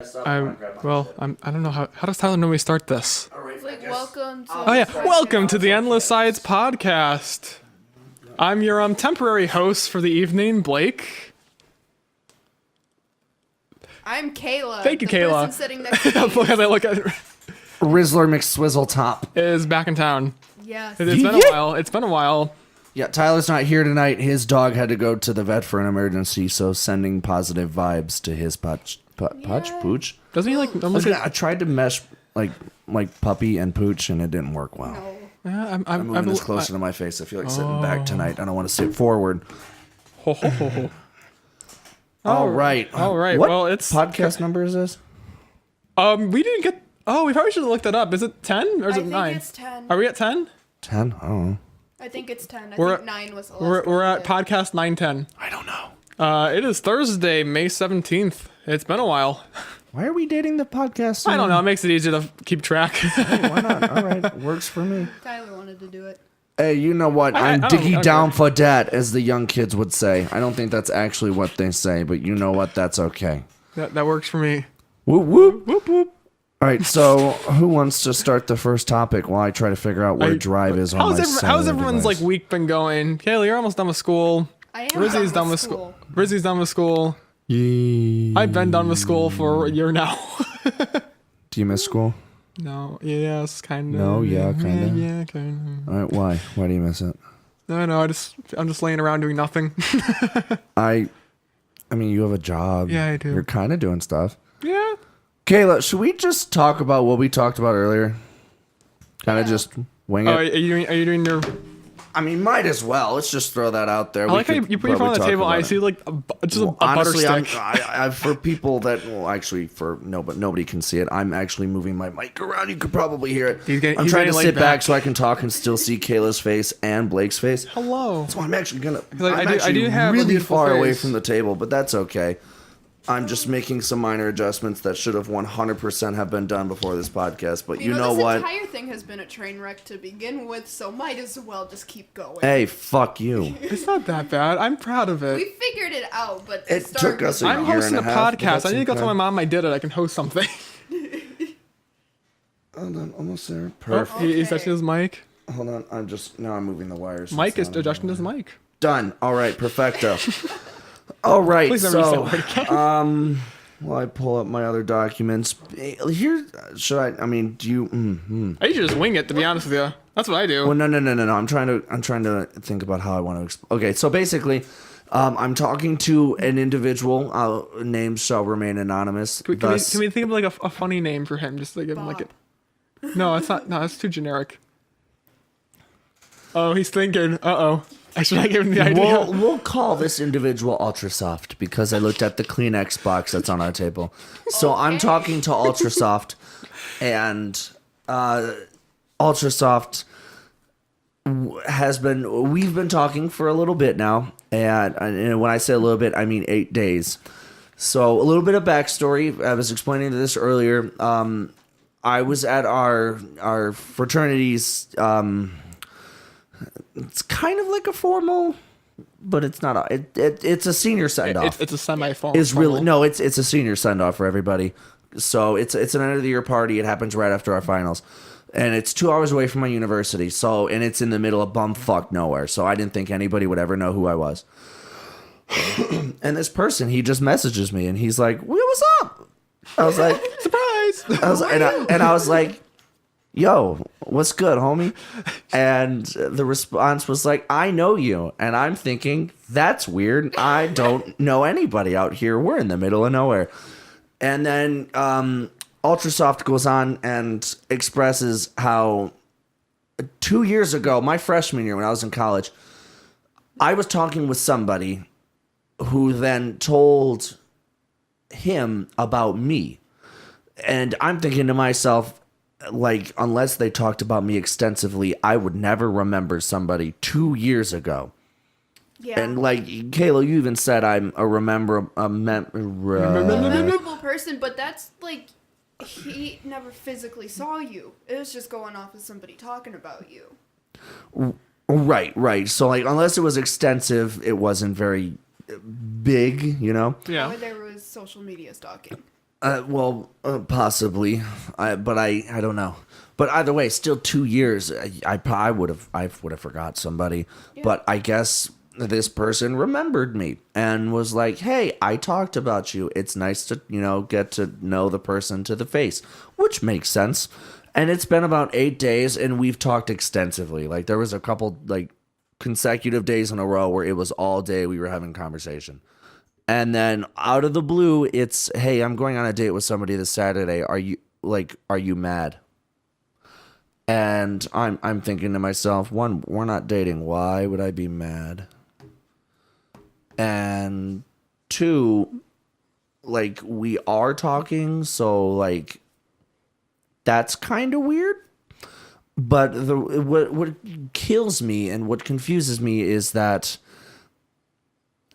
I don't know how does Tyler know we start this? Welcome to. Oh yeah, welcome to the Endless Sides podcast. I'm your temporary host for the evening, Blake. I'm Kayla. Thank you, the Kayla. Person sitting next to me. As I look at Rizzler McSwizzle Top is back in town. Yes. It's been a while. It's been a while. Yeah, Tyler's not here tonight. His dog had to go to the vet for an emergency, so sending positive vibes to his pooch. Doesn't he like? I tried to mesh like puppy and pooch, and it didn't work well. No. Yeah, I'm moving this closer to my face. I feel like sitting back tonight. I don't want to sit forward. Ho, ho, ho, ho. All right. What well, it's podcast number is this? We didn't get. Oh, we probably should have looked it up. Is it 10 or is it 9? I think it's 10. Are we at 10? 10? I don't know. I think it's 10. I We're think 9 was the last We're one. at podcast 910. I don't know. It is Thursday, May 17th. It's been a while. Why are we dating the podcast? I don't know. It makes it easier to keep track. Hey, why not? All right. Works for me. Tyler wanted to do it. Hey, you know what? I'm diggy down for that, as the young kids would say. I don't think that's actually what they say, but you know what? That's okay. That works for me. Whoop, whoop. Whoop, whoop. All right, so who wants to start the first topic while I try to figure out where drive is on my How's everyone's device? Week been going? Kayla, you're almost done with school. I am Rizzy's done with school. Rizzy's done with school. I've been done with school for a year now. Do you miss school? No. Yes, kind of. No, yeah, kind of. Yeah, kind All right, why? Why do you miss it? of. No, I'm just laying around doing nothing. I mean, you have a job. Yeah, I do. You're kind of doing stuff. Yeah. Kayla, should we just talk about what we talked about earlier? Kind of just wing it. Oh, are you doing your? I mean, might as well. Let's just throw that out there. I like how you put your phone on the table. I see like just a butter honestly, stick. I for people that actually but nobody can see it. I'm actually moving my mic around. You could probably hear it. I'm trying to sit back so I can talk and still see Kayla's face and Blake's face. Hello. So I'm actually gonna. I do have really a far face. away from the table, but that's okay. I'm just making some minor adjustments that should have 100% have been done before this podcast. But you know what? This entire thing has been a train wreck to begin with, so might as well just keep going. Hey, fuck you. It's not that bad. I'm proud of it. We figured it out, but It took us a I'm year hosting and a a half, but podcast. that's I need to go okay. tell my mom I did it. I can host something. Hold on, almost there. Oh, Perfect. he's touching his mic. Hold on, I'm moving the wires. Mike is It's not- adjusting his mic. Done. All right, perfecto. All right, Please never use that word so again. while I pull up my other documents, here should I mean, do you? I usually just wing it, to be honest with you. That's what I do. Well, no. I'm trying to think about how I want to. Okay, so basically, I'm talking to an individual. Names shall remain anonymous. Can we think of like a funny name for him, just to give him like it? No, it's not. No, that's too generic. Oh, he's thinking. Uh-oh. I should not give him the idea. We'll call this individual Ultrasoft because I looked at the Kleenex box that's on our table. So I'm talking to Ultrasoft, and Ultrasoft we've been talking for a little bit now, and when I say a little bit, I mean 8 days. So a little bit of backstory. I was explaining this earlier. I was at our fraternity's. It's kind of like a formal, but it's not. It's a senior send off. It's a semi-formal. It's really no. It's a senior send off for everybody. So it's an end of the year party. It happens right after our finals, and it's 2 hours away from my university. So and it's in the middle of bumfuck nowhere. So I didn't think anybody would ever know who I was. And this person, he just messages me, and he's like, "Well, what's up?" I was like, surprise. I was like, yo, what's good, homie? And the response was like, I know you. And I'm thinking, that's weird. I don't know anybody out here. We're in the middle of nowhere. And then Ultrasoft goes on and expresses how 2 years ago, my freshman year when I was in college, I was talking with somebody who then told him about me. And I'm thinking to myself, like, unless they talked about me extensively, I would never remember somebody 2 years ago. Yeah. And like Kayla, you even said I'm a memorable person, but that's like he never physically saw you. It was just going off of somebody talking about you. Right. So like, unless it was extensive, it wasn't very big, you know. Yeah. Or there was social media stalking. Possibly, but I don't know. But either way, still 2 years. I would have forgot somebody. Yeah. But I guess this person remembered me and was like, "Hey, I talked about you. It's nice to get to know the person to the face," which makes sense. And it's been about 8 days, and we've talked extensively. Like there was a couple consecutive days in a row where it was all day we were having conversation. And then out of the blue, it's, "Hey, I'm going on a date with somebody this Saturday. Are you mad?" And I'm thinking to myself, one, we're not dating. Why would I be mad? And two, we are talking, so that's kind of weird. But what kills me and what confuses me is that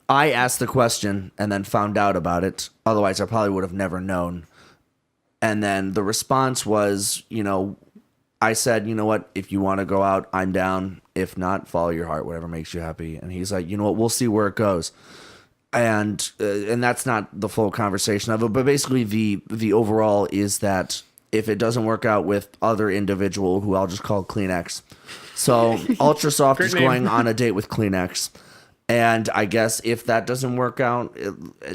I asked the question and then found out about it. Otherwise, I probably would have never known. And then the response was, I said, "You know what? If you want to go out, I'm down. If not, follow your heart, whatever makes you happy." And he's like, "You know what? We'll see where it goes." And that's not the full conversation of it, but basically the overall is that if it doesn't work out with other individual, who I'll just call Kleenex. So Ultrasoft is name. going on a date with Kleenex. And I guess if that doesn't work out,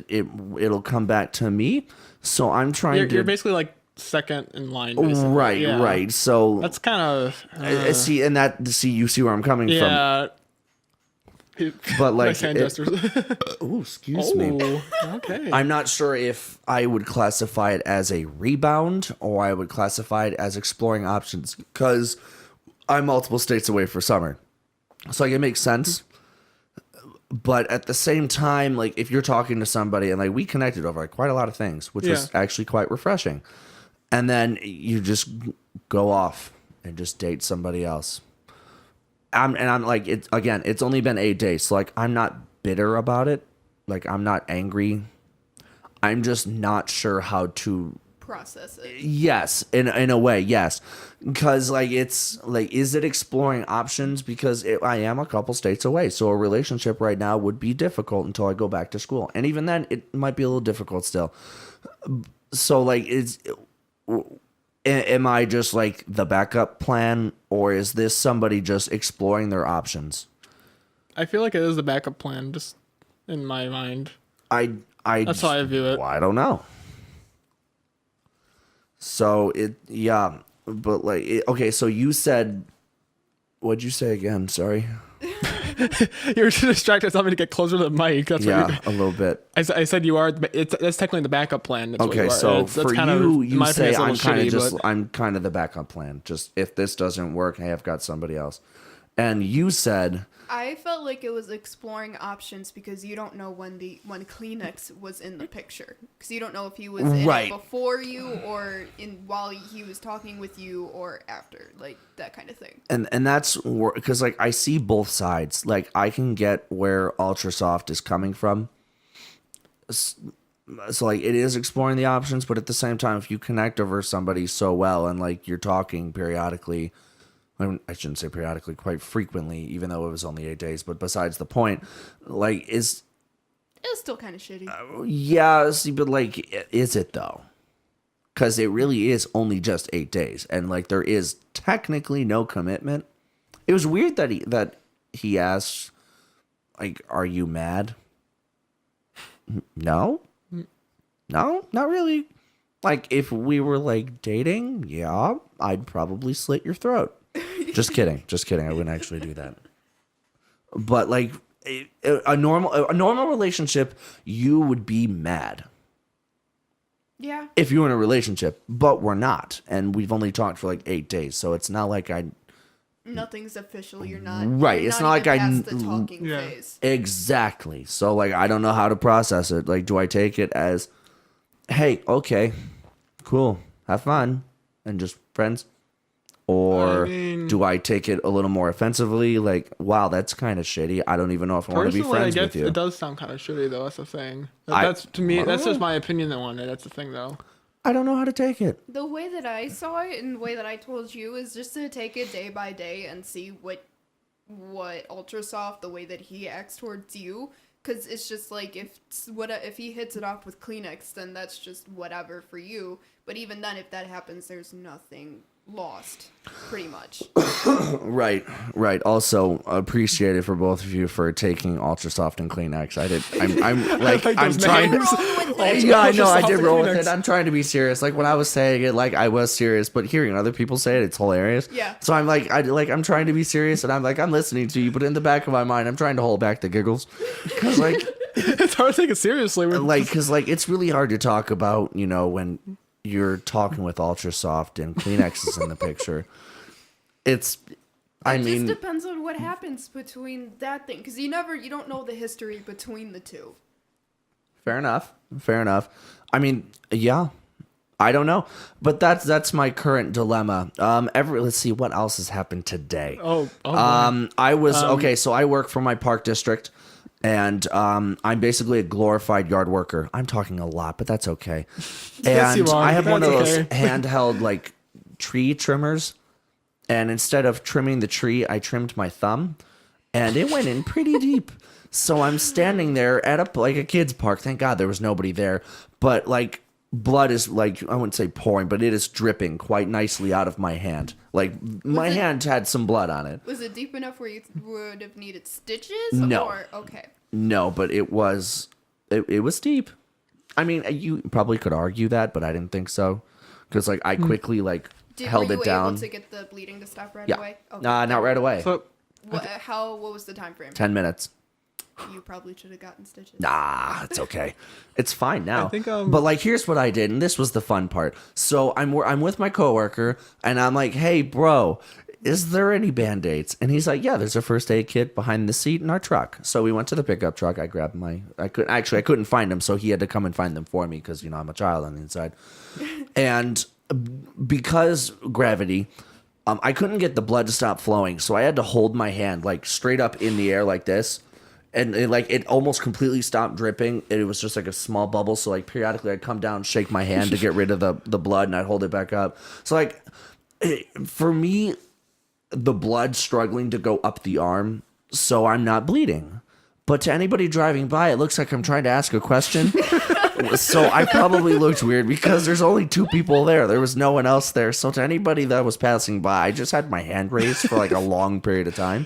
it'll come back to me. So I'm trying to... You're basically like second in line, basically. Right, Yeah. right. So That's kind of... you see where I'm coming from. yeah. But Nice hand gestures. Oh, excuse me. Oh, okay. I'm not sure if I would classify it as a rebound or I would classify it as exploring options, because I'm multiple states away for summer. So it makes sense. But at the same time, if you're talking to somebody and we connected over quite a lot of things, which was actually quite refreshing. And then you just go off and just date somebody else. It's only been 8 days. So I'm not bitter about it. I'm not angry. I'm just not sure how to Process it. Yes, in a way, yes. Because is it exploring options? Because I am a couple states away, so a relationship right now would be difficult until I go back to school, and even then, it might be a little difficult still. So am I just the backup plan, or is this somebody just exploring their options? I feel like it is the backup plan, just in my mind. That's how I view it. Well, I don't know. So but okay. So you said, what'd you say again? Sorry. You were too distracted. Telling me to get closer to the mic. That's what a little bit. I said you are. That's technically the backup plan. That's Okay, what so that's for kind you, of, you my say opinion, it's a I'm little kind of shitty, but I'm kind of the backup plan. Just if this doesn't work, hey, I've got somebody else. And you said, I felt like it was exploring options because you don't know when Kleenex was in the picture, because you don't know if he was in Right. it before you or while he was talking with you or after, that kind of thing. and that's because I see both sides. I can get where Ultrasoft is coming from. So it is exploring the options, but at the same time, if you connect over somebody so well and you're talking periodically. I shouldn't say periodically, quite frequently, even though it was only 8 days. But besides the point, It was still kind of shitty. yeah, see, but is it though? Because it really is only just 8 days, and there is technically no commitment. It was weird that he asked, "Are you mad?" No, not really. If we were dating, yeah, I'd probably slit your throat. Just kidding. I wouldn't actually do that. But a normal relationship, you would be mad. Yeah. If you were in a relationship, but we're not, and we've only talked for 8 days, so it's not Nothing's official. You're not Right. You're It's not not even past the talking phase. Exactly. So I don't know how to process it. Do I take it as, "Hey, okay, cool, have fun," and just friends? Or do I take it a little more offensively? "Wow, that's kind of shitty. I don't even know if I want to be personally, friends I with guess you." it does sound kind of shitty, though. That's the thing. That's to me. That's just my opinion on it. That's the thing, though. I don't know how to take it. The way that I saw it and the way that I told you is just to take it day by day and see what Ultrasoft, the way that he acts towards you, Because it's just like if he hits it off with Kleenex, then that's just whatever for you. But even then, if that happens, there's nothing lost, pretty much. Right. Also, appreciated for both of you for taking Ultra Soft and Kleenex. I'm trying. Yeah, I know. I did roll with it. I'm trying to be serious. Like when I was saying it, like I was serious, but hearing other people say it, it's hilarious. Yeah. So I'm like, I'm trying to be serious, and I'm listening to you, but in the back of my mind, I'm trying to hold back the giggles, because It's hard to take it seriously. because it's really hard to talk about, when you're talking with Ultra Soft and Kleenex is in the picture. It just depends on what happens between that thing, because you don't know the history between the two. Fair enough. I mean, yeah, I don't know, but that's my current dilemma. Let's see what else has happened today. I was okay. So I work for my park district, and I'm basically a glorified yard worker. I'm talking a lot, but that's okay. Yes, you And are. I have one of That's those okay. handheld like tree trimmers, and instead of trimming the tree, I trimmed my thumb, and it went in pretty deep. So I'm standing there at a kid's park. Thank God there was nobody there. But like blood is like, I wouldn't say pouring, but it is dripping quite nicely out of my hand. Like my hand had some blood on it. Was it deep enough where you would have needed stitches? No. Okay. No, but it was deep. I mean, you probably could argue that, but I didn't think so. Because like I quickly held were it you down. able to get the bleeding to stop right Yeah. away? Okay. Not right away. So, What was the time frame? 10 minutes. You probably should have gotten stitches. Nah, it's okay. It's fine now. I think, but like, here's what I did, and this was the fun part. So I'm with my coworker, and I'm like, "Hey, bro, is there any Band-Aids?" And he's like, "Yeah, there's a first aid kit behind the seat in our truck." So we went to the pickup truck. I grabbed I couldn't find them, so he had to come and find them for me because I'm a child on the inside, and because gravity. I couldn't get the blood to stop flowing, so I had to hold my hand like straight up in the air like this. And it almost completely stopped dripping. It was just like a small bubble. So like periodically I'd come down, shake my hand to get rid of the blood, and I'd hold it back up. So like for me, the blood struggling to go up the arm, so I'm not bleeding. But to anybody driving by, it looks like I'm trying to ask a question. So I probably looked weird because there's only two people there. There was no one else there. So to anybody that was passing by, I just had my hand raised for like a long period of time.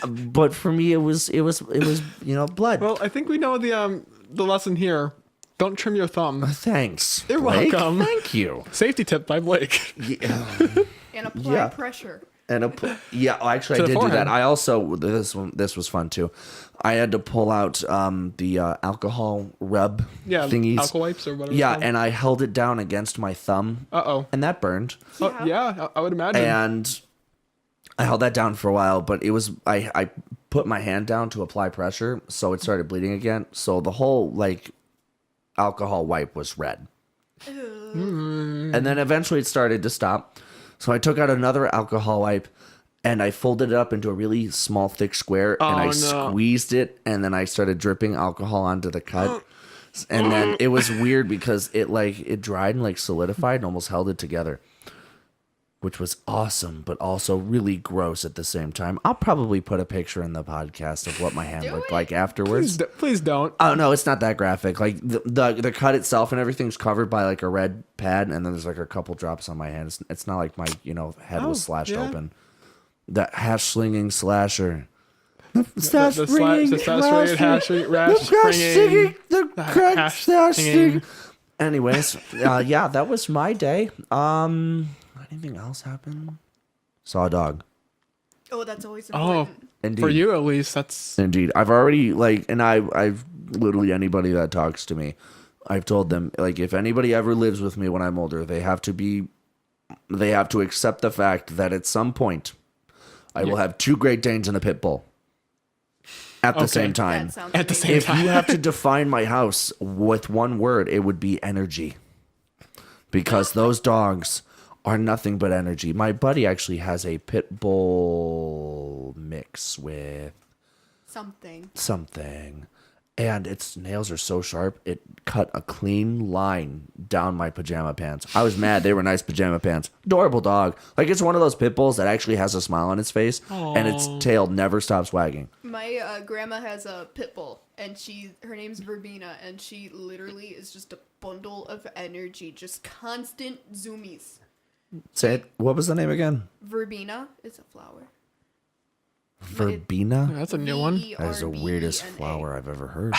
But for me, it was blood. well, I think we know the lesson here. Don't trim your thumb. Thanks. You're Blake. welcome. Thank you. Safety tip by Blake. And apply Yeah. pressure. And actually, To I the did do forehead. that. I also this was fun too. I had to pull out the alcohol rub Yeah, thingies. alcohol wipes or whatever. Yeah, and I held it down against my thumb, and that burned. Oh, yeah, I would imagine. And I held that down for a while, but it was I put my hand down to apply pressure, so it started bleeding again. So the whole alcohol wipe was red. And then eventually it started to stop. So I took out another alcohol wipe and I folded it up into a really small, thick square and I squeezed it, and then I started dripping alcohol onto the cut. And then it was weird because it dried and solidified and almost held it together, which was awesome, but also really gross at the same time. I'll probably put a picture in the podcast of what my hand looked like afterwards. Please don't. Oh no, it's not that graphic. Like the cut itself and everything's covered by a red pad, and then there's a couple drops on my hand. It's not like my head was slashed open. The hash slinging slasher. The slash rated hash ringing. The crack hash slash singing. Anyways, yeah, that was my day. Anything else happen? Saw a dog. Oh, that's always Oh, important. Indeed. for you at least, that's Indeed. I've already and I've literally anybody that talks to me, I've told them if anybody ever lives with me when I'm older, they have to accept the fact that at some point I will have 2 Great Danes and a pit bull at the same time. That sounds at the amazing. same If you time. have to define my house with one word, it would be energy. Because those dogs are nothing but energy. My buddy actually has a pit bull mix with something. And its nails are so sharp, it cut a clean line down my pajama pants. I was mad. They were nice pajama pants. Adorable dog. It's one of those pit bulls that actually has a smile on its face, and its tail never stops wagging. My grandma has a pit bull, and her name's Verbena, and she literally is just a bundle of energy, just constant zoomies. Say it. What was the name again? Verbena is a flower. Verbena? That's a new one. That is the weirdest flower I've ever heard.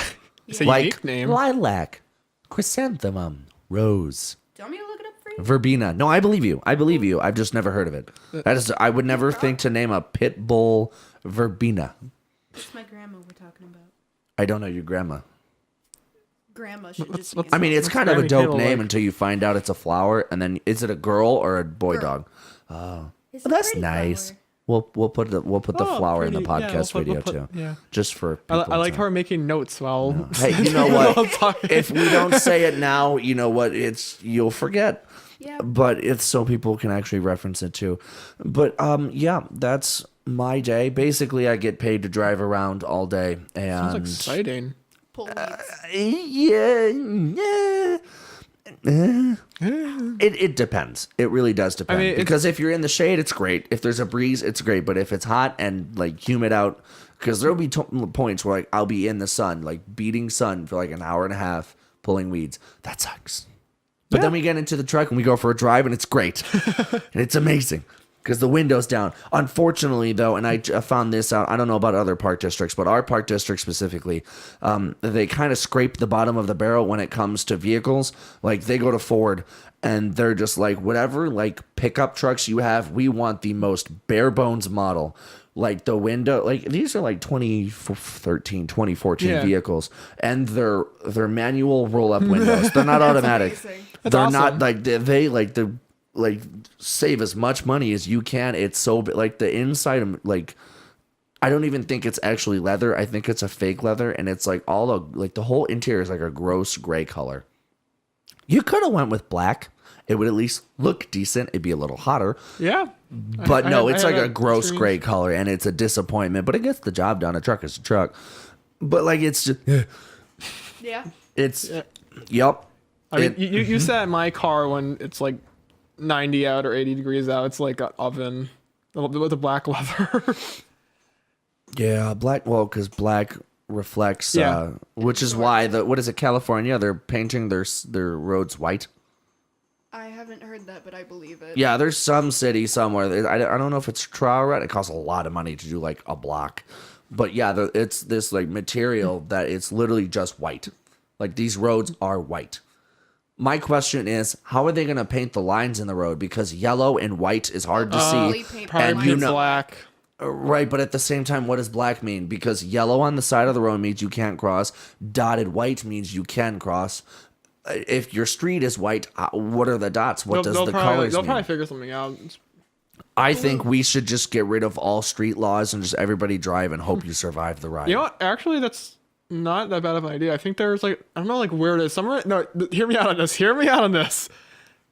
It's a Like unique name. lilac, chrysanthemum, rose. Do you want me to look it up for you? Verbena. No, I believe you. I believe you. I've just never heard of it. That is, I would never think to name a pit bull Verbena. It's my grandma we're talking about. I don't know your grandma. Grandma should just what's- be I mean, it's kind of a Granny dope Kayla name like? until you find out it's a flower, and then is it a girl or a boy Girl. dog? It's Well, a that's pretty nice. flower. We'll put the Oh, flower in the pretty. Yeah, podcast we'll video put- too. yeah. Just for I people like to- how we're making notes while. Hey, you know while what? talking. If we don't say it now, you know what? You'll forget. Yeah. But it's so people can actually reference it too. But yeah, that's my day. Basically, I get paid to drive around all day, Sounds and exciting. Pull yeah. It depends. It really does depend. I mean, because if you're in the shade, it's great. If there's a breeze, it's great. But if it's hot and like humid out, because there'll be points where like I'll be in the sun, like beating sun for like an hour and a half, pulling weeds. That sucks. But then we get into the truck and we go for a drive, and it's great, and it's amazing. Because the window's down. Unfortunately, though, and I found this out, I don't know about other park districts, but our park district specifically, they kind of scrape the bottom of the barrel when it comes to vehicles. Like, they go to Ford, and they're just like, whatever, like, pickup trucks you have, we want the most bare bones model. Like, the window, like, these are like 2013, 2014 Yeah. vehicles, and they're manual roll-up windows. They're not automatic. amazing. That's They're awesome. not, like, they like, the like save as much money as you can. It's so like the inside, like I don't even think it's actually leather. I think it's a fake leather, and it's like all the like the whole interior is like a gross gray color. You could have went with black. It would at least look decent. It'd be a little hotter. Yeah. But no, it's like a gross strange- gray color, and it's a disappointment. But it gets the job done. A truck is a truck. But like it's just Yeah. it's Yeah. yep. I mean, you sat in my car when it's like 90 out or 80 degrees out. It's like an oven with the black leather. Yeah, black. Well, because black reflects. Yeah. Which is why what is it? California, they're painting their roads white. I haven't heard that, but I believe it. Yeah, there's some city somewhere. I don't know if it's trial red. It costs a lot of money to do like a block, but yeah, it's this like material that it's literally just white. Like these roads are white. My question is, how are they going to paint the lines in the road? Because yellow and white is hard to see. Paint Probably And lines. you know- black. Right, but at the same time, what does black mean? Because yellow on the side of the road means you can't cross. Dotted white means you can cross. If your street is white, what are the dots? What does the colors They'll mean? probably figure something out. I think we should just get rid of all street laws and just everybody drive and hope you survive the ride. You know what? Actually, that's not that bad of an idea. I think there's like, I don't know like where it is. Somewhere. No, hear me out on this. Hear me out on this.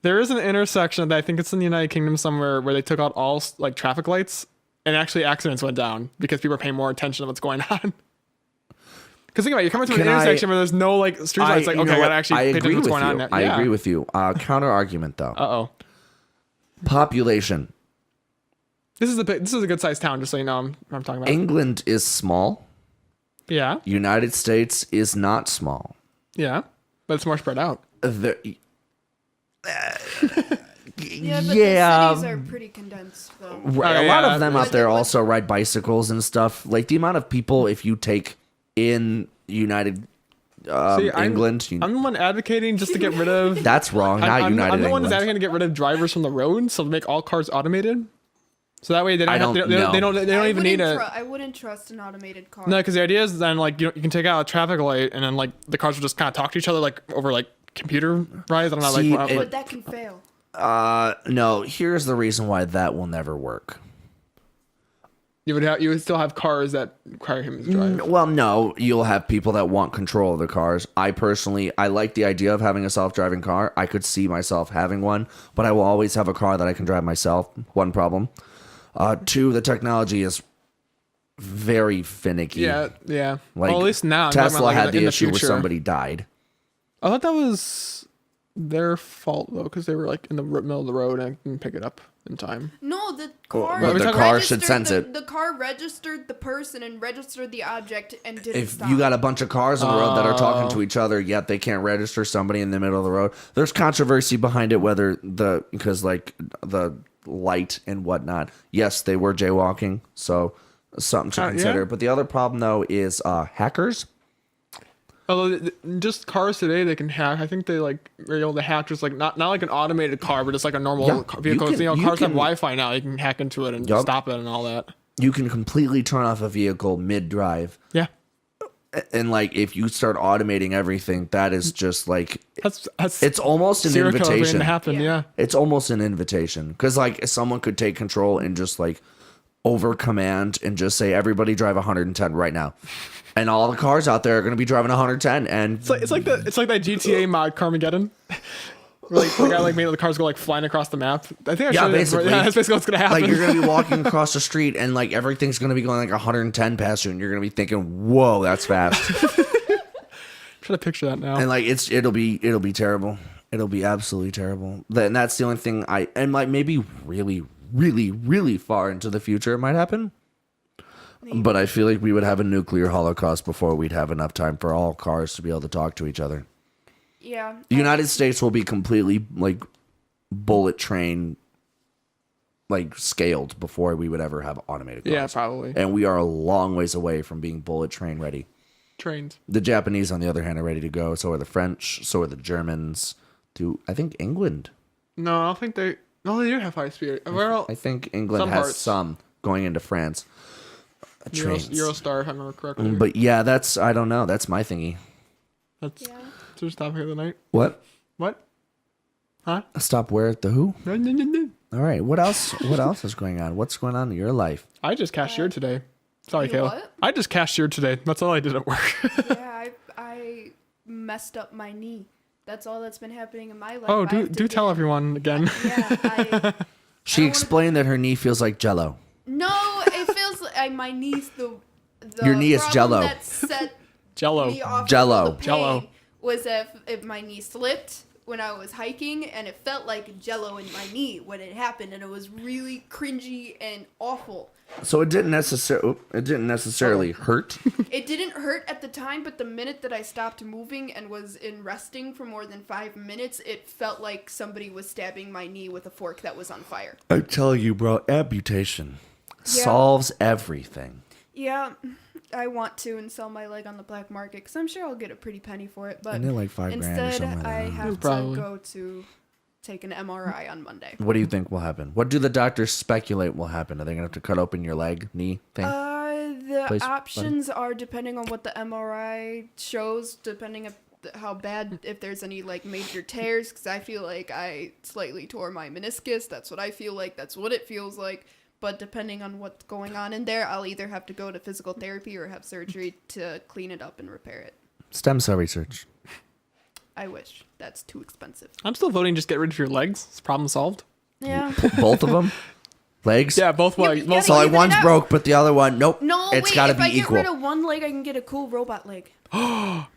There is an intersection that I think it's in the United Kingdom somewhere where they took out all like traffic lights, and actually accidents went down because people are paying more attention to what's going on. Because think about it, you're coming to an Can I- intersection where there's no like street lights. Like, you okay, know I what? gotta actually pay attention to what's going on. I agree with you. Counter argument though. Population. This is a good sized town, just so you know. I'm talking about. England is small. Yeah, United States is not small. yeah, but it's more spread out. Yeah, but Yeah. the cities are pretty condensed, though. A lot yeah. of them But out there what- also ride bicycles and stuff. Like the amount of people, if you take in United See, England, I'm the one advocating just to get rid of. that's wrong. Not I'm United the one that's England. advocating to get rid of drivers from the road, so to make all cars automated. So that way they don't, I have, don't they don't, know. they don't even need a. I wouldn't trust an automated car. No, because the idea is then like you can take out a traffic light and then like the cars will just kind of talk to each other like over like computer I don't know See, like. But that can fail. No, here's the reason why that will never work. You would still have cars that require him to drive. Well, no, you'll have people that want control of the cars. I personally, I like the idea of having a self-driving car. I could see myself having one, but I will always have a car that I can drive myself. One problem. Two, the technology is very finicky. Yeah, yeah. Like Well, at least now I'm talking Tesla about, like, had in the issue where future. somebody died. I thought that was. their fault though, because they were like in the middle of the road and didn't pick it up in time. No, the car. Well, the car should registered sense it. The car registered the person and registered the object and didn't If stop. you got a bunch of cars on the road that are talking to each other, yet they can't register somebody in the middle of the road, there's controversy behind it whether because like the light and whatnot. Yes, they were jaywalking, so something to consider. Yeah. But the other problem though is hackers. Although just cars today, they can hack. I think they like are able to hack just like not like an automated car, but just like a normal Yeah, vehicle. you can- Cars have can- Wi-Fi now. You can hack into it and Yup. stop it and all that. You can completely turn off a vehicle mid-drive. Yeah, And like if you start automating everything, that is just like that's it's almost an serial killer waiting invitation. to happen. Yeah. Yeah. It's almost an invitation because like someone could take control and just like over command and just say everybody drive 110 right now, and all the cars out there are going to be driving 110. And It's like that GTA mod Carmageddon. Where, like the guy like made the cars go like flying across the map. I think I Yeah, showed it. basically. Yeah, that's basically what's gonna happen. like you're going to be walking across the street and like everything's going to be going like 110 past you, and you're going to be thinking, "Whoa, that's fast!" trying to picture that now. And like it'll be terrible. It'll be absolutely terrible. And that's the only thing and like maybe really, really, really far into the future it might happen. But I feel like we would have a nuclear holocaust before we'd have enough time for all cars to be able to talk to each other. Yeah. The United States will be completely like bullet train like scaled before we would ever have automated cars. Yeah, probably. And we are a long ways away from being bullet train ready. Trains. The Japanese, on the other hand, are ready to go. So are the French. So are the Germans. I think England. No, I don't think they. No, they do have high speed. Well, I think England Some has parts. some going into France. Trains. Eurostar, if I remember correctly. But yeah, I don't know. That's my thingy. That's Yeah. just topic of the night. What? What? Huh? Stop where at the who? No, no, no, no. All right. What else? What else is going on? What's going on in your life? I just cashiered today. Sorry, You Kayla. what? I just cashiered today. That's all I did at work. Yeah, I messed up my knee. That's all that's been happening in my life. Oh, I have to do tell get- everyone again. Yeah, She wanna- explained that her knee feels like Jello. no, it feels like my knee's the Your knee is problem Jell-O. That set Jello. me off Jell-O. of the pain Jell-O. was if my knee slipped when I was hiking, and it felt like Jello in my knee when it happened, and it was really cringy and awful. So it didn't necessarily hurt. It didn't hurt at the time, but the minute that I stopped moving and was in resting for more than 5 minutes, it felt like somebody was stabbing my knee with a fork that was on fire. I tell you, bro, amputation solves everything. Yeah, I want to and sell my leg on the black market because I'm sure I'll get a pretty penny for it. But Isn't it like $5,000 or instead, something like I that? have Probably. to go to take an MRI on Monday. What do you think will happen? What do the doctors speculate will happen? Are they gonna have to cut open your leg, knee thing? The Place- options are depending on what the MRI shows, depending on how bad, if there's any like major tears, because I feel like I slightly tore my meniscus. That's what I feel like. That's what it feels like. But depending on what's going on in there, I'll either have to go to physical therapy or have surgery to clean it up and repair it. Stem cell research. I wish. That's too expensive. I'm still voting just get rid of your legs. It's problem solved. Yeah. Both of them? Legs? Yeah, both legs. you Both So gotta like even one's it out. broke, but the other one, nope. No, it's wait, got to if be I get equal. rid of one leg, I can get a cool robot leg.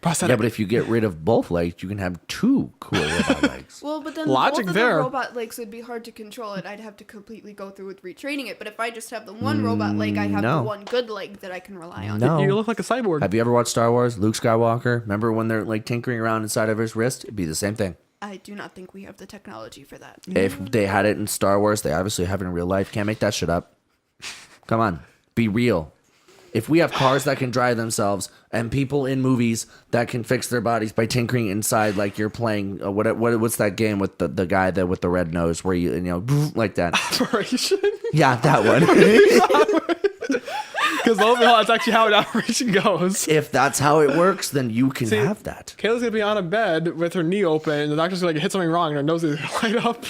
prosthetic. Yeah, but if you get rid of both legs, you can have two cool robot legs. Well, but then Logic both of there. the robot legs would be hard to control, and I'd have to completely go through with retraining it. But if I just have the one robot leg, I have no. the one good leg that I can rely on. No. You look like a cyborg. Have you ever watched Star Wars? Luke Skywalker? Remember when they're like tinkering around inside of his wrist? It'd be the same thing. I do not think we have the technology for that. If they had it in Star Wars, they obviously have it in real life. Can't make that shit up. Come on. Be real. If we have cars that can drive themselves and people in movies that can fix their bodies by tinkering inside, like you're playing, what's that game with the guy that with the red nose where you know, like that. Operation. Yeah, that one. Because overall, that's actually how an operation goes. If that's how it works, then you can have that. Kayla's gonna be on a bed with her knee open, and the doctor's gonna like hit something wrong, and her nose is gonna light up.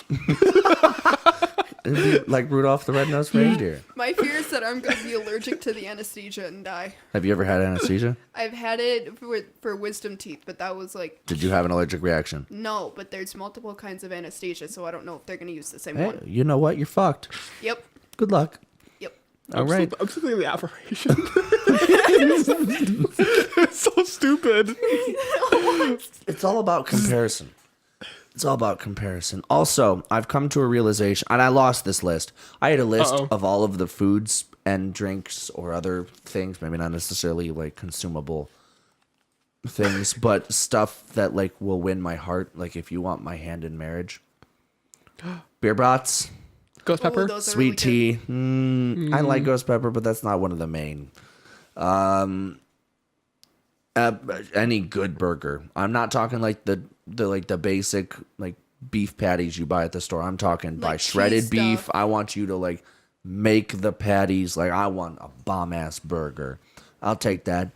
It'd be like Rudolph the Red-Nosed Reindeer. My fear is that I'm going to be allergic to the anesthesia and die. Have you ever had anesthesia? I've had it for wisdom teeth, but that was like, Did you have an allergic reaction? no, but there's multiple kinds of anesthesia, so I don't know if they're going to use the same Hey, one. you know what? You're fucked. Yep. Good luck. Yep. All right. I'm still thinking the operation. It's so stupid. It's all about comparison. It's all about comparison. Also, I've come to a realization, and I lost this list. I had a list of all of the foods and drinks or other things, maybe not necessarily like consumable things, but stuff that like will win my heart. Like if you want my hand in marriage, beer brats, Ghost pepper. those are sweet really tea. I like ghost pepper, but that's not one of the main. Any good burger. I'm not talking like the basic like beef patties you buy at the store. I'm talking buy Like shredded cheese beef. stuff. I want you to like make the patties. Like I want a bomb ass burger. I'll take that.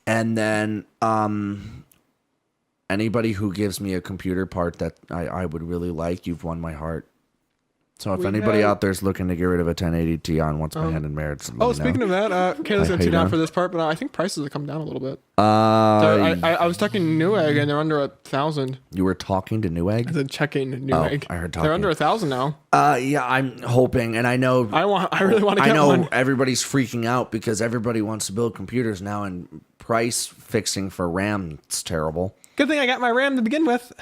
And then anybody who gives me a computer part that I would really like, you've won my heart. So if anybody out there is looking to get rid of a 1080 Ti and wants my hand in marriage, let me Speaking know. of that, Kayla's How gonna you tune out doing? for this part, but I think prices have come down a little bit. I was talking Newegg and they're under 1,000. You were talking to I Newegg? said checking Newegg. I heard They're talking. under 1,000 now. Yeah, I'm hoping, and I know I really want to I get know one. everybody's freaking out because everybody wants to build computers now, and price fixing for RAM is terrible. Good thing I got my RAM to begin with.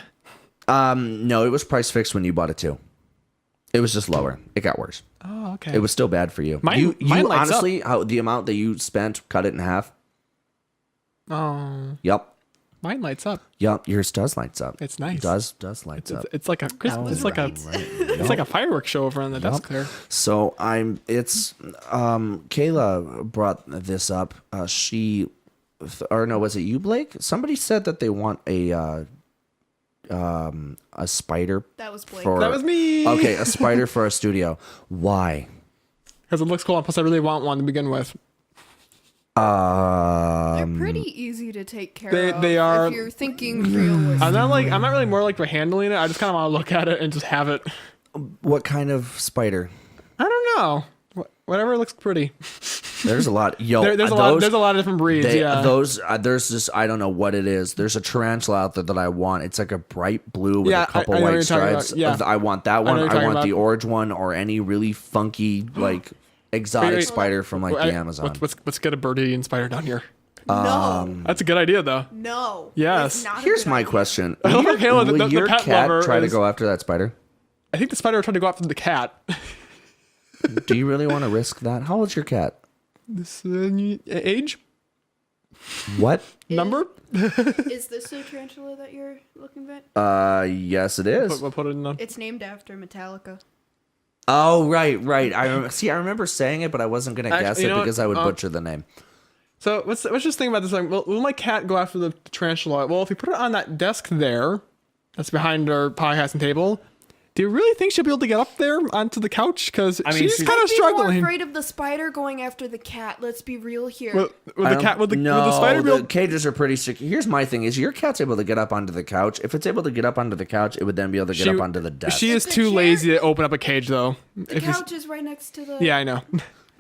No, it was price fixed when you bought it too. It was just lower. It got worse. Oh, okay. It was still bad for you. Mine you lights up. honestly, how the amount that you spent, cut it in half. Oh, Yep. mine lights up. Yep. Yours does lights up. It's nice. Does lights up. It's like a Christmas. It's like a it's like a fireworks show over on the desk there. So Kayla brought this up. Was it you, Blake? Somebody said that they want a spider. That was Blake. For, That was me. Okay, a spider for a studio. Why? Because it looks cool, and plus I really want one to begin with. They're pretty easy to take care of. They are- If you're thinking realistic. I'm not really more like for handling it. I just kind of want to look at it and just have it. What kind of spider? I don't know. Whatever looks pretty. There's a lot. Yo, There's a lot. There's a lot of different breeds. Yeah. There's this. I don't know what it is. There's a tarantula out there that I want. It's like a bright blue with Yeah, a couple I know what white you're talking about. stripes. Yeah. I want that know one. what you're I talking want the about. orange one or any really funky like exotic Wait. spider from like the Amazon. Let's get a birdie and spider down here. No. That's a good idea though. No. Yes. It's not a Here's good my idea. question: I love how Kayla, Will the your pet cat lover, try to is- go after that spider? I think the spider tried to go after the cat. Do you really want to risk that? How old's your cat? This age What? number? Is this the tarantula that you're looking at? Yes, it is. We'll put it in the. It's named after Metallica. Oh, right. I remember saying it, but I wasn't gonna Actually, guess you it know what? because I would butcher the name. So let's just think about this. Like, will my cat go after the tarantula? Well, if we put it on that desk there, that's behind our podcasting table. Do you really think she'll be able to get up there onto the couch? Because I mean, she's she's- kind of I'd be more struggling. afraid of the spider going after the cat. Let's be real here. Will the cat? Will the spider be the able? cages are pretty secure. Here's my thing: is your cat's able to get up onto the couch? If it's able to get up onto the couch, it would then be able to get up onto the desk. She is It's a too chair. lazy to open up a cage, though. the couch is right next to the. Yeah, I know.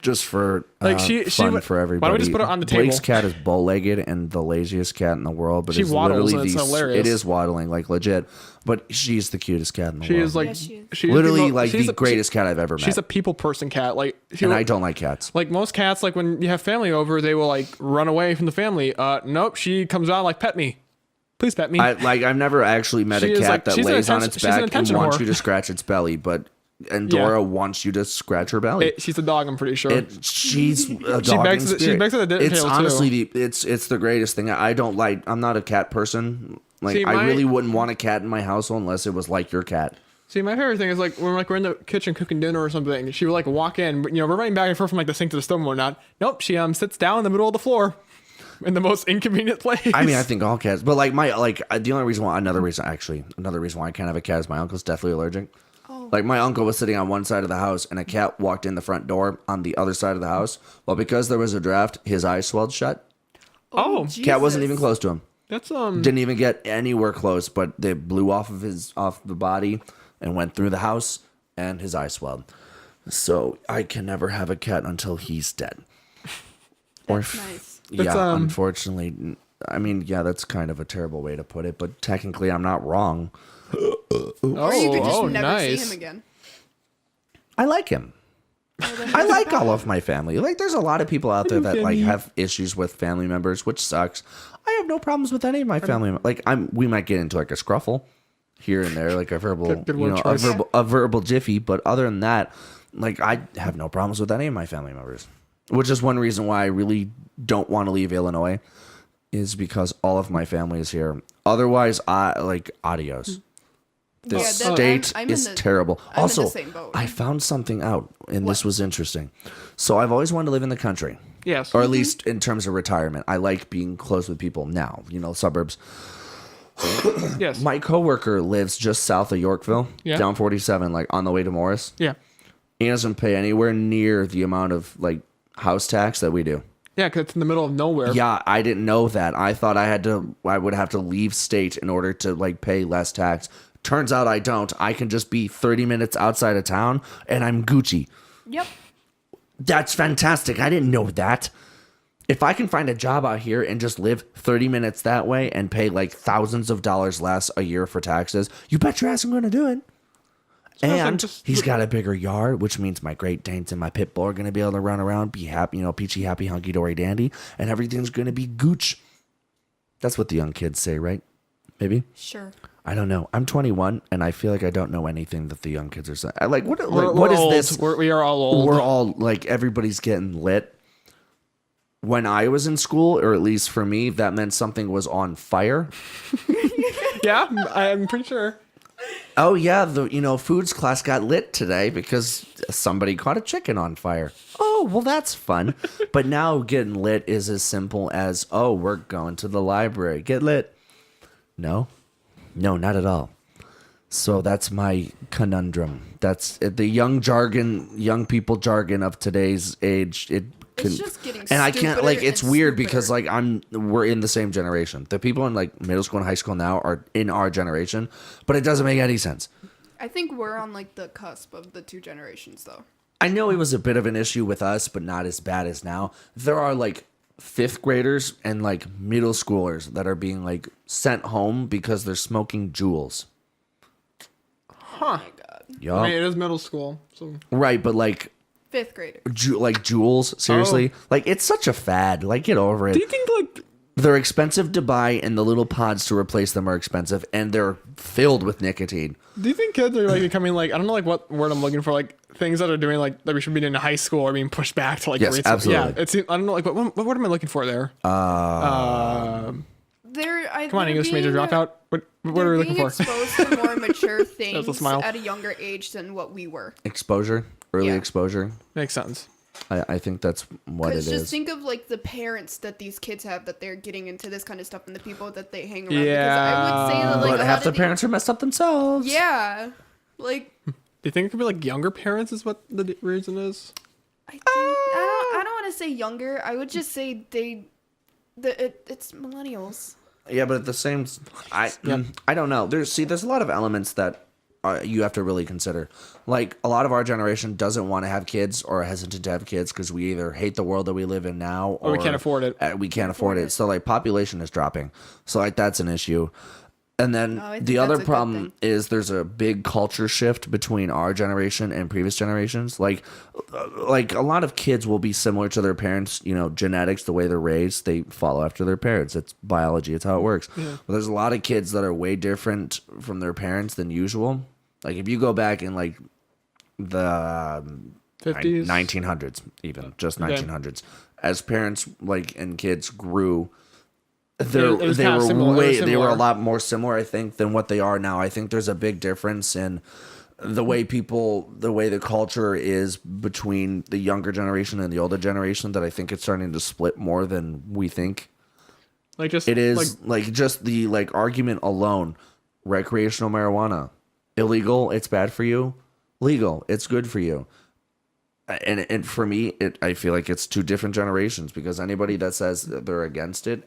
just for Like, she fun would- for why everybody. don't we just put it on the Blake's table? cat is bow-legged and the laziest cat in the world, but She it's waddles, literally and it's hilarious. It is waddling like legit, but she's the cutest cat in the She world. is like Yes, she is. she's literally the, like she's the greatest cat I've ever met. She's a people person cat. Like, and I don't like cats. like most cats. Like when you have family over, they will like run away from the family. Nope. She comes on like pet me. Please pet me. I've never actually met She a is cat like- that she's an lays on attention- its she's an back and attention wants whore. you to scratch its belly, but Yeah. Dora wants you to scratch her belly. She's a dog. I'm pretty sure. She's a She dog begs in it- she spirit. begs it a dinner It's table, honestly it's the greatest thing. I don't like. I'm not a cat person. Like See, I my- really wouldn't want a cat in my household unless it was like your cat. See, my favorite thing is like when we're in the kitchen cooking dinner or something. She would like walk in, but we're running back and forth from like the sink to the stove and whatnot. Nope. She sits down in the middle of the floor, in the most inconvenient place. I mean, I think all cats, but like the only reason why another reason why I can't have a cat is my uncle's deathly allergic. Oh. Like my uncle was sitting on one side of the house and a cat walked in the front door on the other side of the house. Well, because there was a draft, his eyes swelled shut. Oh, Cat wasn't Jesus. even close to him. that's Didn't even get anywhere close, but they blew off the body and went through the house and his eyes swelled. So I can never have a cat until he's dead. That's nice. Yeah, That's, unfortunately. I mean, yeah, that's kind of a terrible way to put it, but technically I'm not wrong. Or you could just oh, never nice. see him again. I like him. I like all of my family. Like, there's a lot of people out there that like have issues with family members, which sucks. I have no problems with any of my family. Like, we might get into like a scruffle, here and there, like a verbal, Good word choice. a verbal jiffy. But other than that, like I have no problems with any of my family members, which is one reason why I really don't want to leave Illinois, is because all of my family is here. Otherwise, adios. This Yeah, state I'm is in the- terrible. I'm in Also, the same boat. I found something out, and this was interesting. So I've always wanted to live in the country. Yes. Or at least in terms of retirement. I like being close with people now, suburbs. Yes. My coworker lives just south of Yorkville, Yeah. down 47, like on the way to Morris. Yeah. He doesn't pay anywhere near the amount of like house tax that we do. Yeah, because it's in the middle of nowhere. Yeah, I didn't know that. I thought I would have to leave state in order to like pay less tax. Turns out I don't. I can just be 30 minutes outside of town and I'm Gucci. Yep. That's fantastic. I didn't know that. If I can find a job out here and just live 30 minutes that way and pay like thousands of dollars less a year for taxes, you bet your ass I'm going to do it. And he's got a bigger yard, which means my Great Danes and my pit bull are going to be able to run around, be happy, peachy, happy, hunky dory dandy, and everything's going to be gooch. That's what the young kids say, right? Maybe? Sure. I don't know. I'm 21, and I feel like I don't know anything that the young kids are saying. What We're is old. this? We are all old. We're all like, everybody's getting lit. When I was in school, or at least for me, that meant something was on fire. Yeah, I'm pretty sure. Oh yeah, the foods class got lit today because somebody caught a chicken on fire. Oh, well that's fun. But now getting lit is as simple as, oh, we're going to the library. Get lit. No, not at all. So that's my conundrum. That's the young people jargon of today's age. It's just getting and I can't it's and weird stupider. because we're in the same generation. The people in like middle school and high school now are in our generation, but it doesn't make any sense. I think we're on like the cusp of the two generations though. I know it was a bit of an issue with us, but not as bad as now. There are like 5th graders and like middle schoolers that are being like sent home because they're smoking Juuls. Huh. Yup. I mean, it is middle school. So Right, but like 5th grader. like Juuls, seriously? Like it's such a fad. Like get over it. do you think like They're expensive to buy and the little pods to replace them are expensive and they're filled with nicotine. do you think kids are like becoming like I don't know like what word I'm looking for, like things that are doing like that we should be doing in high school are being pushed back to like Yes, grade school? absolutely. Yeah, it's I don't know like what word am I looking for there? Come on, English major dropout. What are we looking being for? exposed to more mature things smile. at a younger age than what we were. Exposure, early Yeah. exposure. Makes sense. I think that's what it Because just is. think of like the parents that these kids have that they're getting into this kind of stuff and the people that they hang around. Yeah. Because I would say that like But a half lot the of parents are messed up themselves. yeah, like Do you think it could be like younger parents is what the reason is? I think I don't want to say younger. I would just say it's millennials. Yeah, but at the same, I don't know. There's a lot of elements that you have to really consider. Like a lot of our generation doesn't want to have kids or are hesitant to have kids because we either hate the world that we live in now Or we can't afford it. We can't afford it. So like population is dropping. So like that's an issue. And then I think the other that's a good problem is there's a big culture shift between our generation and previous generations. Like a lot of kids will be similar to their parents, genetics, the way they're raised, they follow after their parents. It's biology. It's how it works. Yeah. But there's a lot of kids that are way different from their parents than usual. Like if you go back in like the 50s? 1900s, even just Okay. 1900s, as parents and kids grew, It was they kinda were similar. It was they were a similar. lot more similar, I think, than what they are now. I think there's a big difference in the way the culture is between the younger generation and the older generation that I think it's starting to split more than we think. Like just It is just the argument alone. Recreational marijuana, illegal, it's bad for you. Legal, it's good for you. And for me, I feel like it's two different generations because anybody that says that they're against it,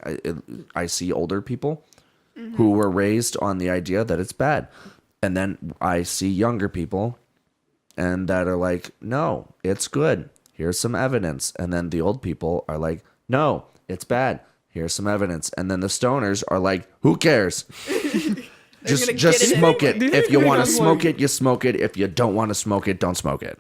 I see older people who were raised on the idea that it's bad. And then I see younger people and that are like, no, it's good. Here's some evidence. And then the old people are like, no, it's bad. Here's some evidence. And then the stoners are like, who cares? Just gonna get it smoke anyway. it. Do you If think you it want to becomes smoke it, you smoke it. If you don't want to smoke it, don't smoke it.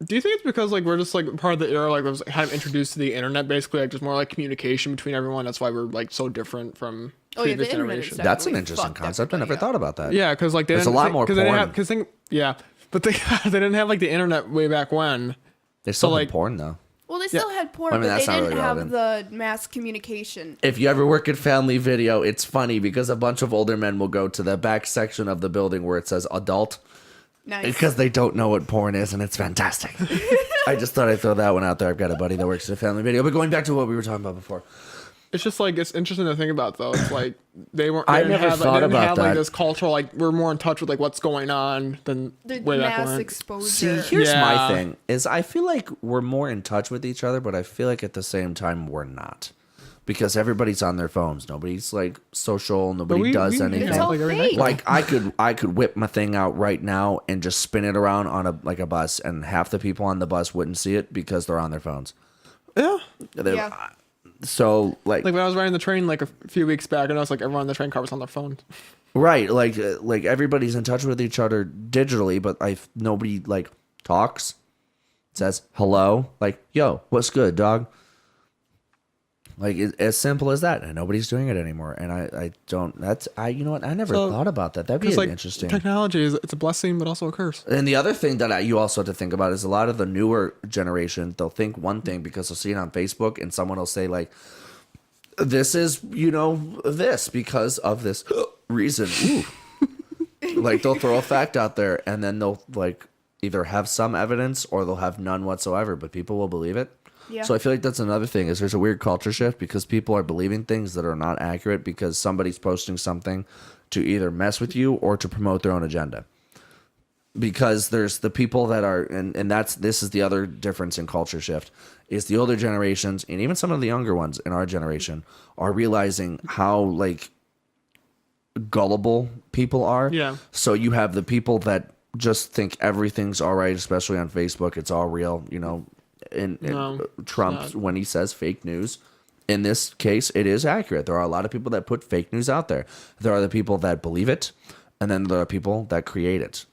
Do you think it's because like we're just like part of the era like was kind of introduced to the internet basically like just more like communication between everyone? That's why we're like so different from Oh yeah, the previous internet is generations. That's an definitely interesting fucked concept. I never everybody thought up. about that. Yeah, because like There's a lot more They didn't porn. have, cause think, yeah, but they they didn't have like the internet way back when. They still like- have porn though. Well, they still had porn, I mean, but that's they not didn't really have the mass communication. If you ever work at Family Video, it's funny because a bunch of older men will go to the back section of the building where it says adult Nice. because they don't know what porn is, and it's fantastic. I just thought I'd throw that one out there. I've got a buddy that works at Family Video. But going back to what we were talking about before. It's just like it's interesting to think about though. It's like they weren't. I They didn't never have, thought they didn't about have that. like this cultural like we're more in touch with like what's going on than The way back mass when. exposure. See, here's Yeah. my thing: is I feel like we're more in touch with each other, but I feel like at the same time we're not, because everybody's on their phones. Nobody's like social. Nobody we- does we anything. It's all like every fake. night. Like I could whip my thing out right now and just spin it around on a bus, and half the people on the bus wouldn't see it because they're on their phones. Yeah. Yeah. So Like when I was riding the train like a few weeks back, and I was like everyone on the train car was on their phone. right, like everybody's in touch with each other digitally, but nobody like talks, says hello, like yo, what's good, dog? Like as simple as that, and nobody's doing it anymore. And I don't. You know what? I never So, thought about that. That'd be Because like interesting. technology is it's a blessing but also a curse. And the other thing that you also have to think about is a lot of the newer generation, they'll think one thing because they'll see it on Facebook and someone will say like, this is, this because of this reason. Ooh. Like they'll throw a fact out there and then they'll like either have some evidence or they'll have none whatsoever, but people will believe it. Yeah. So I feel like that's another thing is there's a weird culture shift because people are believing things that are not accurate because somebody's posting something to either mess with you or to promote their own agenda. Because there's the people that are and this is the other difference in culture shift is the older generations and even some of the younger ones in our generation are realizing how like gullible people are. Yeah. So you have the people that just think everything's all right, especially on Facebook, it's all real, and No, Trump it's when he says fake news. In this case, it is accurate. There are a lot of people that put fake news out there. There are the people that believe it, and then there are people that create it.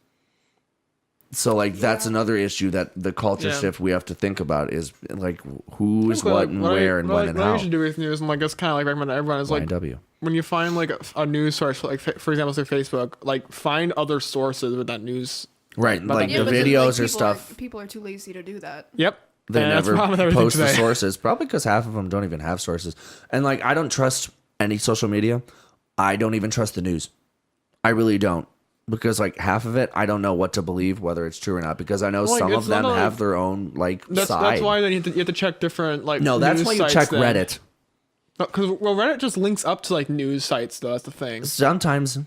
So, like, that's another issue that the culture Yeah. shift we have to think about is, like, who's But, what like, and I- where and when and what I how. usually do with news, and like it's kind of like recommend to everyone is like YNW. when you find like a news source, like for example, say Facebook, like find other sources with that news. Right, like Yeah, the but then, videos like, or people stuff, people are too lazy to do that. Yep. they And that's the never problem with everything post the today. sources. Probably because half of them don't even have sources. And, like, I don't trust any social media. I don't even trust the news. I really don't. Because like half of it, I don't know what to believe, whether it's true or not. Because I know Like, some it's of them not like- have their own like That's side. why then you have to check different like. No, that's news why you sites check then. Reddit. Because Reddit just links up to like news sites though. That's the thing. Sometimes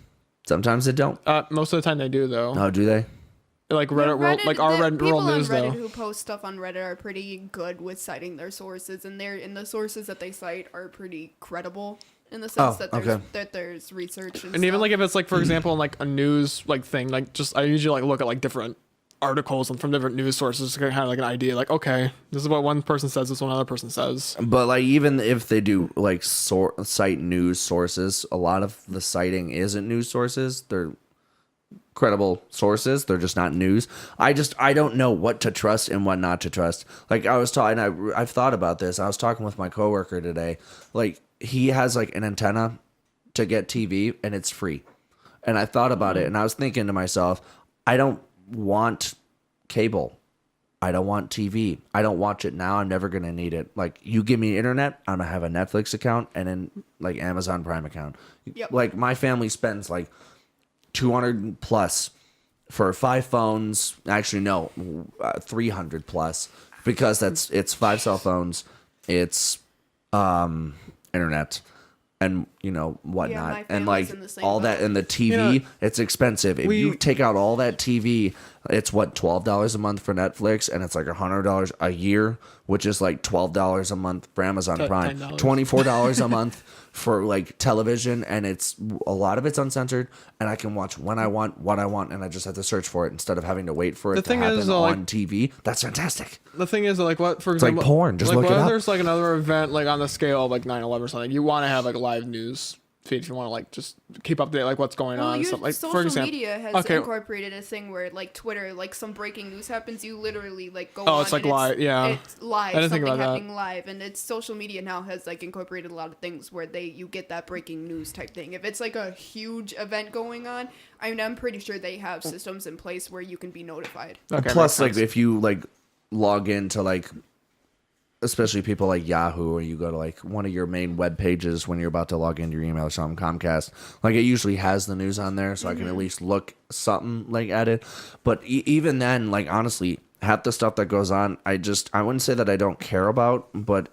they don't. Most of the time they do though. Oh, do they? Like Reddit, world, like our Reddit people World News on Reddit though. who post stuff on Reddit are pretty good with citing their sources, and the sources that they cite are pretty credible in the sense Oh, that there's research and And even stuff. like if it's like for example in like a news like thing, like just I usually like look at like different articles and from different news sources to get kind of like an idea. Like okay, this is what one person says, this is what another person says. But like even if they do like cite news sources, a lot of the citing isn't news sources. They're credible sources. They're just not news. I don't know what to trust and what not to trust. Like I was talking, I've thought about this. I was talking with my coworker today. Like he has like an antenna to get TV and it's free. And I thought about it and I was thinking to myself, I don't want cable. I don't want TV. I don't watch it now. I'm never going to need it. Like you give me internet, I'm going to have a Netflix account and then like Amazon Prime account. Yep. Like my family spends like 200 plus for 5 phones. Actually, no, 300 plus because it's 5 cell phones. It's internet and whatnot my and family's like in the same all boat. that and the TV. Yeah. It's expensive. If you take out all that TV, it's what $12 a month for Netflix and it's like $100 a year, which is like $12 a month for Amazon Prime, $10. $24 a month for like television, and it's a lot of it's uncensored and I can watch when I want, what I want, and I just have to search for it instead of having to wait for it The to thing happen is, though, on like- TV. That's fantastic. The thing is like what for like example porn, just like look it what if up. there's like another event like on the scale of like 9/11 or something, you want to have like a live news feed if you want to like just keep up to date like what's going on. Stuff. Like social for example, media has incorporated a thing where like Twitter, like some breaking news happens, you literally like go on. It's like and live. Yeah, it's live. I didn't think Something about happening live, and it's social media now has like incorporated a lot of things where you get that breaking news type thing. If it's like a huge event going on, I mean, I'm pretty sure they have systems in place where you can be notified. Okay, Plus, like if you like log into like, especially people like Yahoo, or you go to like one of your main web pages when you're about to log into your email or something, Comcast, like it usually has the news on there, so I can at least look something like at it. But even then, like honestly, half the stuff that goes on, I wouldn't say that I don't care about, but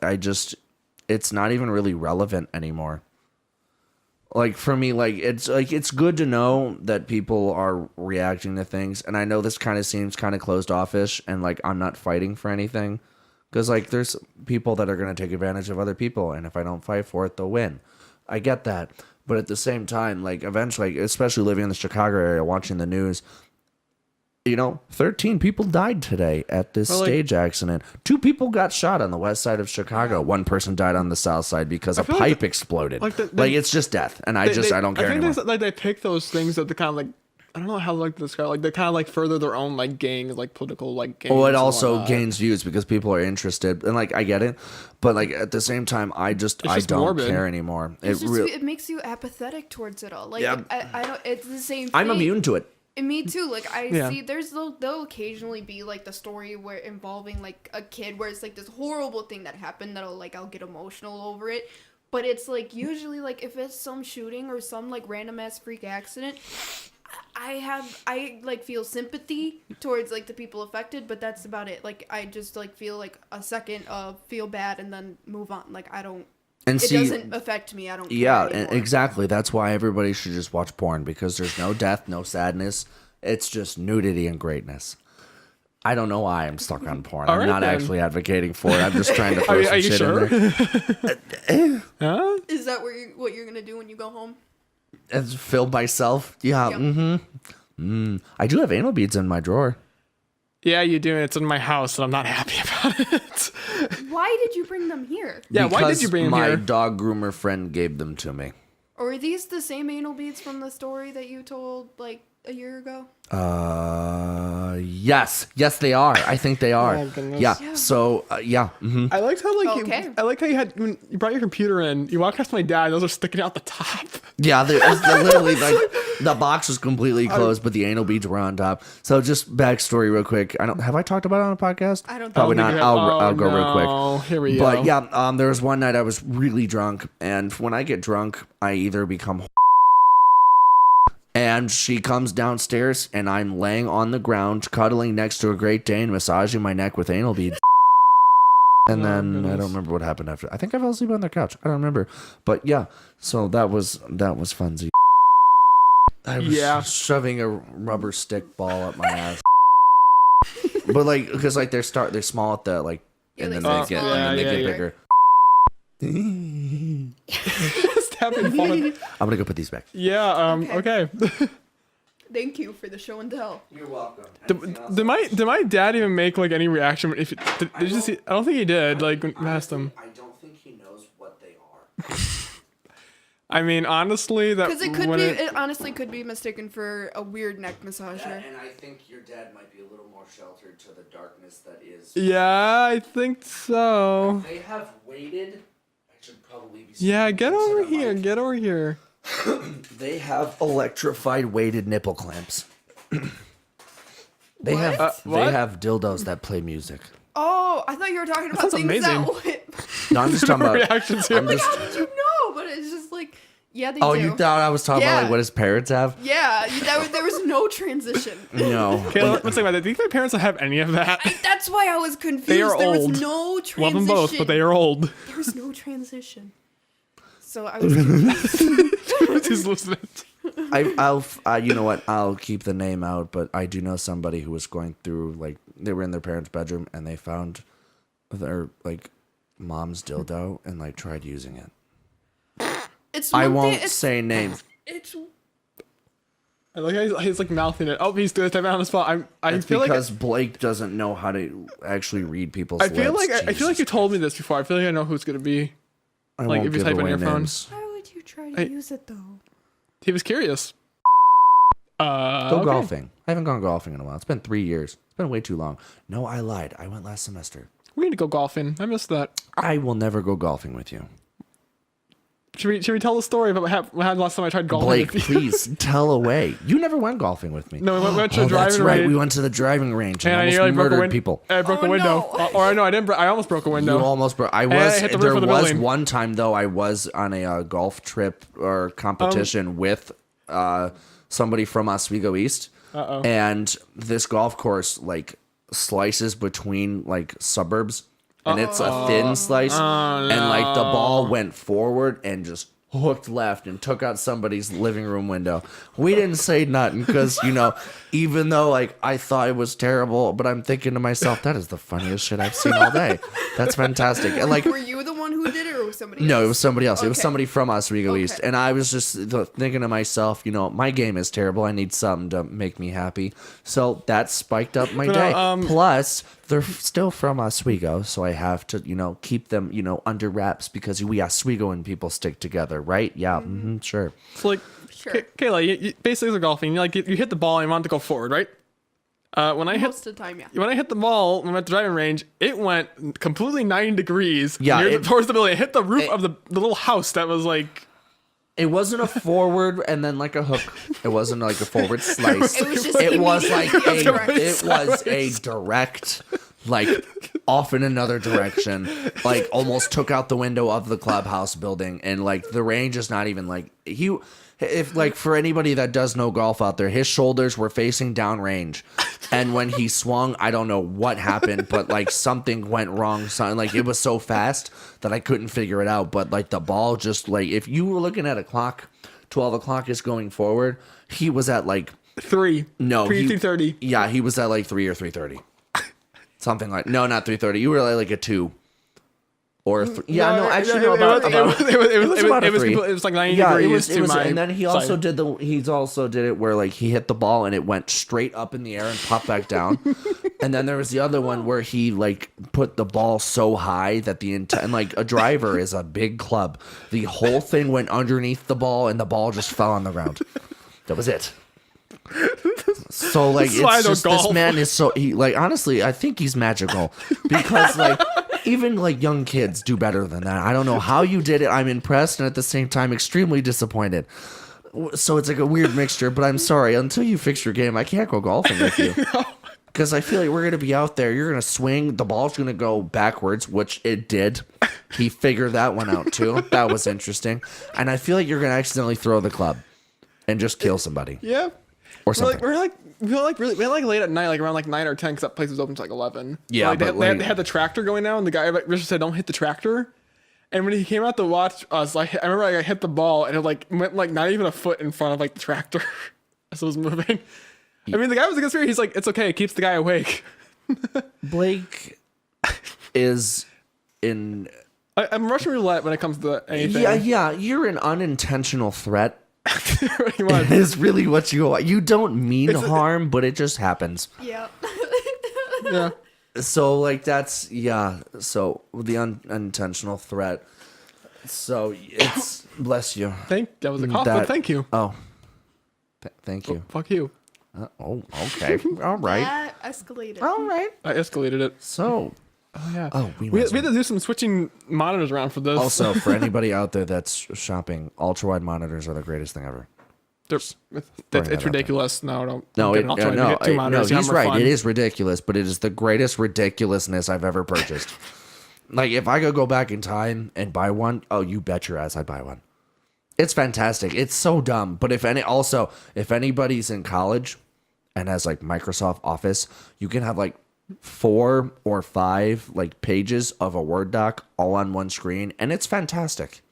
it's not even really relevant anymore. Like for me, like it's good to know that people are reacting to things, and I know this kind of seems kind of closed offish, and like I'm not fighting for anything, because like there's people that are gonna take advantage of other people, and if I don't fight for it, they'll win. I get that, but at the same time, like eventually, especially living in the Chicago area, watching the news, 13 people died today at this stage accident. 2 people got shot on the west side of Chicago. 1 person died on the south side because a pipe exploded. Like it's just death, and I don't care anymore. They pick those things that they kind of like. I don't know how to like describe. Like they kind of like further their own like gangs, like political like gangs. Well, it also gains views because people are interested, and like I get it, but like at the same time, I don't morbid. care anymore. It makes you apathetic towards it all. Like I don't. It's the same thing. I'm immune to it. And me too. Like I see, there'll occasionally be like the story where involving like a kid where it's like this horrible thing that happened I'll get emotional over it. But it's like usually like if it's some shooting or some like random ass freak accident, I like feel sympathy towards like the people affected, but that's about it. Like I just like feel like a second of feel bad and then move on. Like I don't. And it doesn't affect me. I don't care anymore. Exactly. That's why everybody should just watch porn, because there's no death, no sadness. It's just nudity and greatness. I don't know why I'm stuck on porn. I'm not actually advocating for it. I'm just trying to throw some shit in there. Is that what you're gonna do when you go home? And fill myself? Yeah. Yep. I do have anal beads in my drawer. Yeah, you do. It's in my house, and I'm not happy about it. Why did you bring them here? Yeah, why did you bring them here? My dog groomer friend gave them to me. Or are these the same anal beads from the story that you told like a year ago? Yes, they are. I think they are. Oh, goodness. Yeah. So, yeah. Mm-hmm. I liked how you had when you brought your computer in. You walked past my dad. Those are sticking out the top. Yeah, they're literally like the box was completely closed, but the anal beads were on top. So, just backstory, real quick. Have I talked about it on a podcast? I don't. Probably not. I'll go real quick. Here we go. But yeah, there was one night I was really drunk, and when I get drunk, I either become. And she comes downstairs, and I'm laying on the ground, cuddling next to a Great Dane, massaging my neck with anal beads. And then I don't remember what happened after. I think I fell asleep on the couch. I don't remember. But yeah, so that was funsy. I was shoving a rubber stick ball up my ass. But like, because like they're small at the like, and then they get bigger. Having fun. I'm gonna go put these back. Yeah. Okay. Thank you for the show and tell. You're welcome. Did my dad even make like any reaction? Did you just see? I don't think he did. Like when you asked him. I don't think he knows what they are. I mean, honestly, that because it honestly could be mistaken for a weird neck massager. And I think your dad might be a little more sheltered to the darkness that is. Yeah, I think so. They have waited. Should probably be. Yeah, get over here. Get over here. They have electrified weighted nipple clamps. They have dildos that play music. Oh, I thought you were talking about things amazing. No, I'm just talking about reactions here. How did you know? But it's just like, yeah, they do. Oh, you thought I was talking about like what his parents have? Yeah, there was no transition. No. Okay, let's think about that. Do you think my parents have any of that? That's why I was confused. They are there old. was no transition. Love them both, but they are old. There was no transition. So I was confused. He's listening. I'll you know what? I'll keep the name out, but I do know somebody who was going through like they were in their parents' bedroom and they found their like mom's dildo and like tried using it. I won't say names. I like how he's like mouthing it. Oh, he's doing it on the spot. I feel because Blake doesn't know how to actually read people's lips. I feel like you told me this before. I feel like I know who's gonna be. I like won't if you give type in away your phone. names. Why would you try to use it though. He was curious. Go Okay. golfing. I haven't gone golfing in a while. It's been 3 years. It's been way too long. No, I lied. I went last semester. We need to go golfing. I missed that. I will never go golfing with you. Should we tell the story about what happened last time I tried golfing Blake, with you? please tell away. You never went golfing with me. No, we went to a driving that's right. range. We went to the driving range and And I almost nearly broke a murdered window. people. I broke a Oh, window. no. Or no, I didn't. I almost broke a window. You almost broke. I I was. hit the roof There of the was building. one time though. I was on a golf trip or competition with somebody from Oswego East, and this golf course like slices between like suburbs, and it's a thin slice, and like the ball went forward and just hooked left and took out somebody's living room window. We didn't say nothing because, you know, even though like I thought it was terrible, but I'm thinking to myself, that is the funniest shit I've seen all day. That's fantastic. And like, Were you the one who did it, or was somebody? no, it else? was somebody else. It was Okay. somebody from Oswego Okay. East. And I was just thinking to myself, you know, my game is terrible. I need something to make me happy. So that spiked up my day. Plus, they're still from Oswego, so I have to, you know, keep them, you know, under wraps because we Oswegoan people stick together, right? Yeah, sure. So like, Sure. Kayla, you basically as a golfing, you hit the ball and you want it to go forward, right? When I hit Most of the time, yeah. when I hit the ball when I'm at the driving range, it went completely 90 degrees. Yeah, towards the building. It hit the roof of the little house that was like. It wasn't a forward and then like a hook. It wasn't like a forward slice. It was just It was like immediately it was a direct, like off in another direction. Like almost took out the window of the clubhouse building, and like the range is not even like he. If like for anybody that does know golf out there, his shoulders were facing downrange, and when he swung, I don't know what happened, but like something went wrong. Something like it was so fast that I couldn't figure it out. But like the ball just like if you were looking at a clock, 12 o'clock is going forward. He was at like 3. no, he- 3:30. Yeah, he was at like 3 or 3:30, something like no, not 3:30. You were at like a 2 or a 3. Yeah, no, actually no, about it was about a it was 3. it was like 90 Yeah, degrees it was, to my and then he also side. he's also did it where like he hit the ball and it went straight up in the air and popped back down. And then there was the other one where he like put the ball so high that and like a driver is a big club. The whole thing went underneath the ball and the ball just fell on the ground. That was it. So like is why I it's don't just this golf. man is so he like honestly I think he's magical because like even like young kids do better than that. I don't know how you did it. I'm impressed and at the same time extremely disappointed. So it's like a weird mixture, but I'm sorry, until you fix your game I can't go golfing with you. Because I feel like we're going to be out there. You're going to swing. The ball's going to go backwards, which it did. He figured that one out, too. That was interesting. And I feel like you're going to accidentally throw the club and just kill somebody. Yeah. Or something. We're like late at night, like around like 9 or 10, because that place was open to like 11. Yeah, like, but they had the tractor going now, and the guy like Richard said, "Don't hit the tractor." And when he came out to watch us, like I remember like, I hit the ball, and it like went like not even a foot in front of like the tractor as it was moving. I mean, the guy was a good spirit. He's like, "It's okay. It keeps the guy awake." Blake is in... I'm Russian roulette when it comes to anything. Yeah, you're an unintentional threat. Pretty much. It is really what you are. You don't mean harm, but it just happens. Yeah. Yeah. So, like, that's... Yeah, so the unintentional threat. So, it's... Bless you. That was a cough, That- but thank you. Oh. Thank you. Fuck you. Oh, okay. All right. That escalated. All right. I escalated it. So, Oh yeah. oh, we We might had to do some switching monitors around for this. also, for anybody out there that's shopping, ultra-wide monitors are the greatest thing ever. It's that out there. ridiculous. No, don't. No, don't it, get an ultra wide. no, You get two no, monitors. he's You're right. fun. It is ridiculous, but it is the greatest ridiculousness I've ever purchased. Like, if I could go back in time and buy one, oh, you bet your ass I'd buy one. It's fantastic. It's so dumb. But if anybody's in college and has like Microsoft Office, you can have like 4 or 5 like pages of a Word doc all on one screen, and it's fantastic.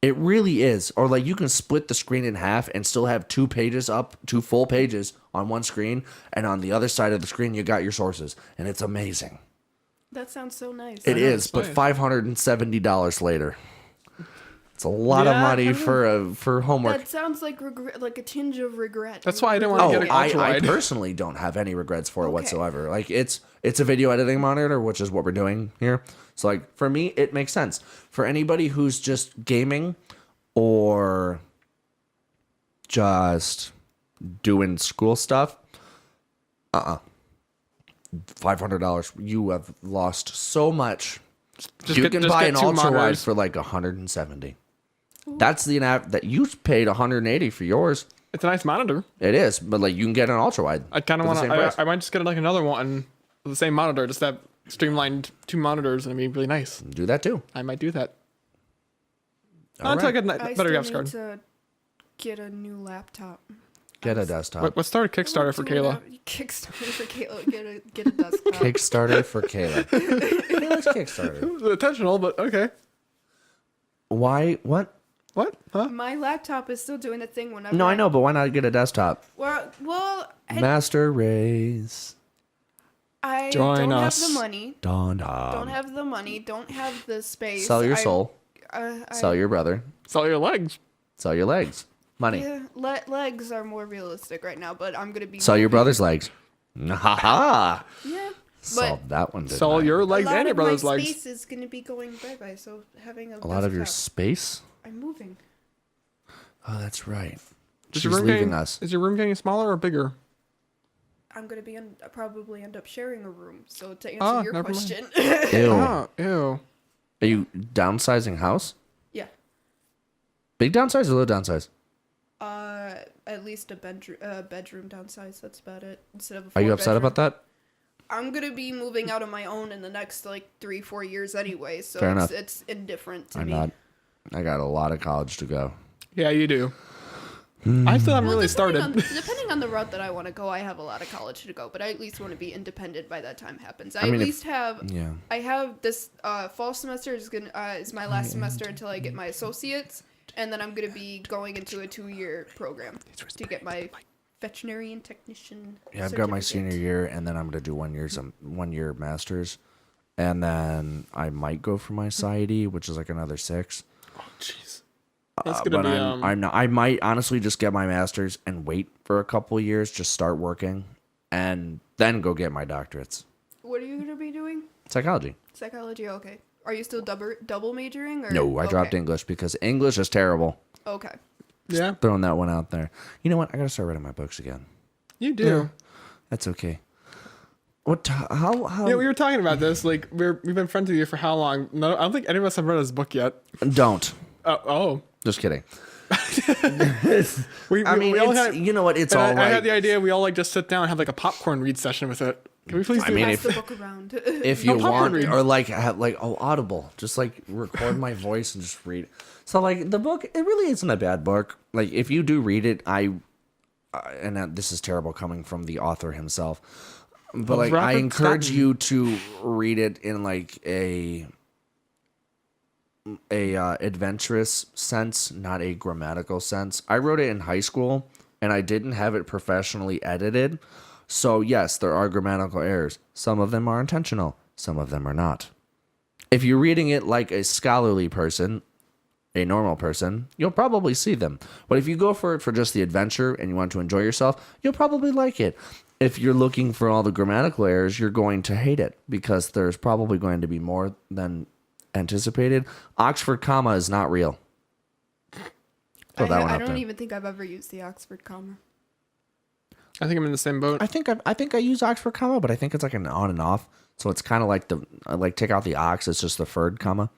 It really is. Or like you can split the screen in half and still have 2 pages up, 2 full pages on one screen, and on the other side of the screen you got your sources, and it's amazing. That sounds so nice. It is, it's but nice. $570 later. It's a lot of Yeah, money I for homework. That sounds like regret, like a tinge of regret. That's why I didn't wanna Oh, get an I ultra-wide. personally don't have any regrets for it Okay. whatsoever. Like it's a video editing monitor, which is what we're doing here. So like for me, it makes sense. For anybody who's just gaming, or just doing school stuff, $500. You have lost so much. You can buy an ultra wide for like 170. That's the app that you paid 180 for yours. It's a nice monitor. It is, but like you can get an ultra wide. I kind of want to. I might just get like another one with the same monitor, just have streamlined 2 monitors, and it'd be really nice. Do that too. I might do that. Until I get a better graphics need card. to get a new laptop. Get a desktop. Let's start a Kickstarter for Kayla. Kickstarter for Kayla. Get a desktop. Kickstarter for Kayla. Kayla's Kickstarter. It was intentional, but okay. Why? What? What? Huh? My laptop is still doing the thing whenever. No, I know, but why not get a desktop? Well, Master race. I Join don't us. have the money. Don't have the money. Don't have the space. Sell your soul. Sell your brother. Sell your legs. Sell your legs. Money. Yeah, legs are more realistic right now, but I'm gonna be. Sell your brother's legs. Ha ha. Yeah. Solved that one. Didn't Sell I? your A legs lot and your of my brother's legs. space is gonna be going bye bye. So having A lot of your desktop- space. I'm moving. Oh, that's right. Is She's your room leaving getting, us. Is your room getting smaller or bigger? I'm gonna be probably end up sharing a room. So to answer Ah, your never mind. question, Ew. Oh, ew. Are you downsizing house? yeah, Big downsize or little downsize? at least a bedroom downsize. That's about it. Instead of. Are you upset about that? I'm gonna be moving out on my own in the next like 3-4 years anyway, so Fair enough. it's indifferent to I'm me. not. I got a lot of college to go. Yeah, you do. I still haven't really started. Depending on the route that I want to go, I have a lot of college to go, but I at least want to be independent by that time happens. I mean, at if- least have. Yeah. I have this fall semester is my last semester until I get my associates, and then I'm gonna be going into a 2-year program to get my veterinarian technician. Yeah, I've got my certificate. senior year, and then I'm gonna do 1 year masters, and then I might go for my PsyD, which is like another 6. Oh, jeez. That's gonna But be. I'm not. I might honestly just get my masters and wait for a couple of years, just start working, and then go get my doctorates. What are you gonna be doing? Psychology. Psychology. Okay. Are you still double majoring? Or? No, I dropped Okay. English because English is terrible. Okay. Yeah, Throwing that one out there. You know what? I gotta start writing my books again. you do. That's okay. What? How? Yeah, we were talking about this. Like, we've been friends with you for how long? No, I don't think any of us have read his book yet. Don't. Oh. Just kidding. We all it's, had. you know what? It's And all I right. had the idea we all like just sit down and have like a popcorn read session with it. Can we please do I mean, that? Pass the book around. if No you popcorn want, read. or like have like Audible, just like record my voice and just read. So like the book, it really isn't a bad book. Like if you do read it, this is terrible coming from the author himself, but like I Robert encourage Staton. you to read it in like a adventurous sense, not a grammatical sense. I wrote it in high school, and I didn't have it professionally edited. So yes, there are grammatical errors. Some of them are intentional. Some of them are not. If you're reading it like a scholarly person, a normal person, you'll probably see them. But if you go for it for just the adventure and you want to enjoy yourself, you'll probably like it. If you're looking for all the grammatical errors, you're going to hate it because there's probably going to be more than anticipated. Oxford comma is not real. Throw that one I out don't there. even think I've ever used the Oxford comma. I think I'm in the same boat. I think I use Oxford comma, but I think it's like an on and off. So it's kind of like take out the ox. It's just the third comma.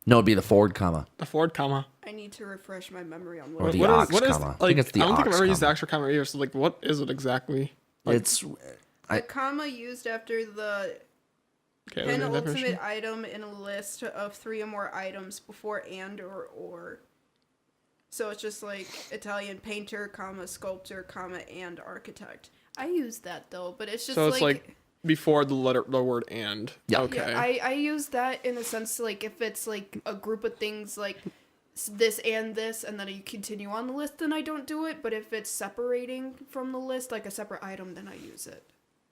No, it'd be the forward comma The Ford comma. I need to refresh my memory on or what. the What ox is comma. I like? think it's the I don't think I've ox ever used the comma. Oxford comma either. So like, what is it exactly? It's The comma used after the Okay, let me read that version. penultimate item in a list of 3 or more items before and or. So it's just like Italian painter, comma, sculptor, comma, and architect. I use that though, but it's just So it's like before the word and. Yeah. Okay. Yeah, I use that in the sense like if it's like a group of things like this, and then you continue on the list, then I don't do it. But if it's separating from the list, like a separate item, then I use it.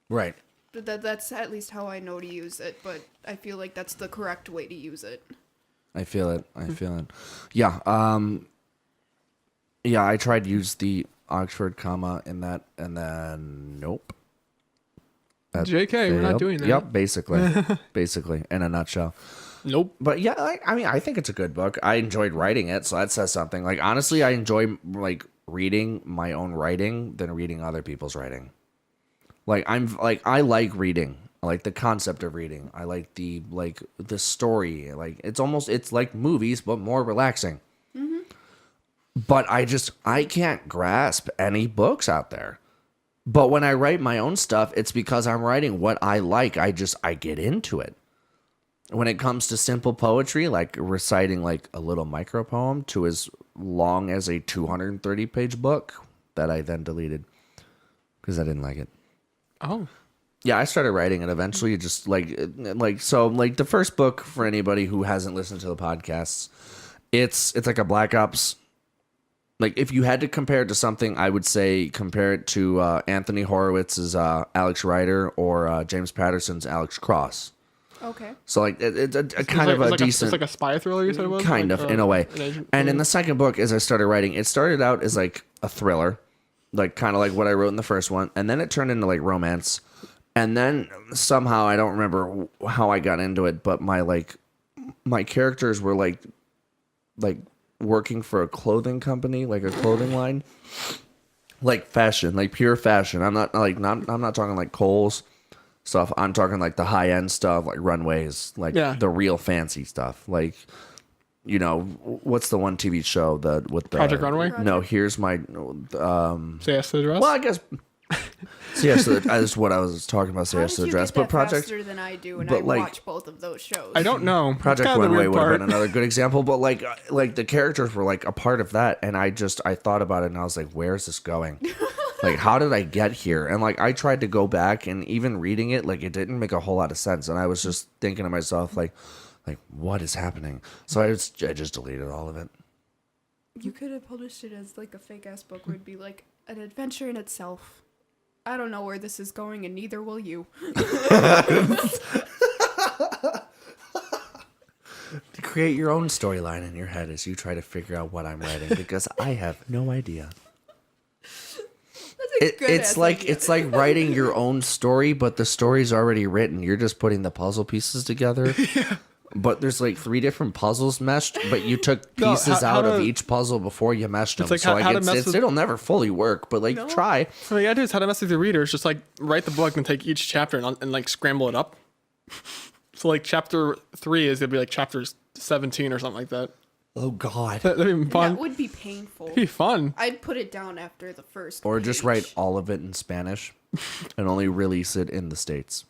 right. But that's at least how I know to use it. But I feel like that's the correct way to use it. I feel it. Yeah. Yeah, I tried to use the Oxford comma in that, and then nope. That JK, we're not failed. doing that. Yep, basically, in a nutshell. Nope. But yeah, I mean, I think it's a good book. I enjoyed writing it, so that says something. Like, honestly, I enjoy like reading my own writing than reading other people's writing. Like, I like reading. I like the concept of reading. I like the story. Like, it's like movies, but more relaxing. But I can't grasp any books out there. But when I write my own stuff, it's because I'm writing what I like. I get into it. When it comes to simple poetry, like reciting like a little micro poem to as long as a 230-page book that I then deleted because I didn't like it. Oh. Yeah, I started writing it eventually. Just like the first book, for anybody who hasn't listened to the podcasts, it's like a Black Ops. Like, if you had to compare it to something, I would say compare it to Anthony Horowitz's Alex Rider or James Patterson's Alex Cross. Okay. So, like, it's a kind of a decent... It's like a spy thriller, you said it was? Kind like, of, in a way. Agent And in the second book, as I started writing, it started out as, like, a thriller. Like, kind of like what I wrote in the first one. And then it turned into, like, romance. And then somehow, I don't remember how I got into it, but my characters were, like working for a clothing company, like a clothing line, like fashion, like pure fashion. I'm not talking like Kohl's stuff. I'm talking like the high end stuff, like runways, like the real fancy stuff. Like, you know, what's the one TV show with the Project Runway? No, here's my Say Yes to the Dress? well, I guess. So yes, that's what I was talking about. Say Yes to the Dress, but Project faster than I do, and but, I like, watch both of those shows. I don't know. Project That's kinda the Runway weird would have part. been another good example, but like the characters were like a part of that, and I thought about it, and I was like, where is this going? Like, how did I get here? And like, I tried to go back, and even reading it, like, it didn't make a whole lot of sense, and I was just thinking to myself, like what is happening? So I just deleted all of it. You could have published it as like a fake ass book where it'd be like an adventure in itself. I don't know where this is going, and neither will you. Create your own storyline in your head as you try to figure out what I'm writing, because I have no idea. That's a good It's like writing your own story, but the story's already written. You're just putting the puzzle pieces together. Yeah. But there's like 3 different puzzles meshed, but you took pieces out of each puzzle before you meshed them. like so how to mess with... it'll never fully work, but like try. What you gotta do is how to mess with your readers. Just like write the book and take each chapter and like scramble it up. So like chapter 3 is gonna be like chapter 17 or something like that. Oh God, that'd be fun. That would be painful. It'd be fun. I'd put it down after the first. Or page. just write all of it in Spanish and only release it in the States.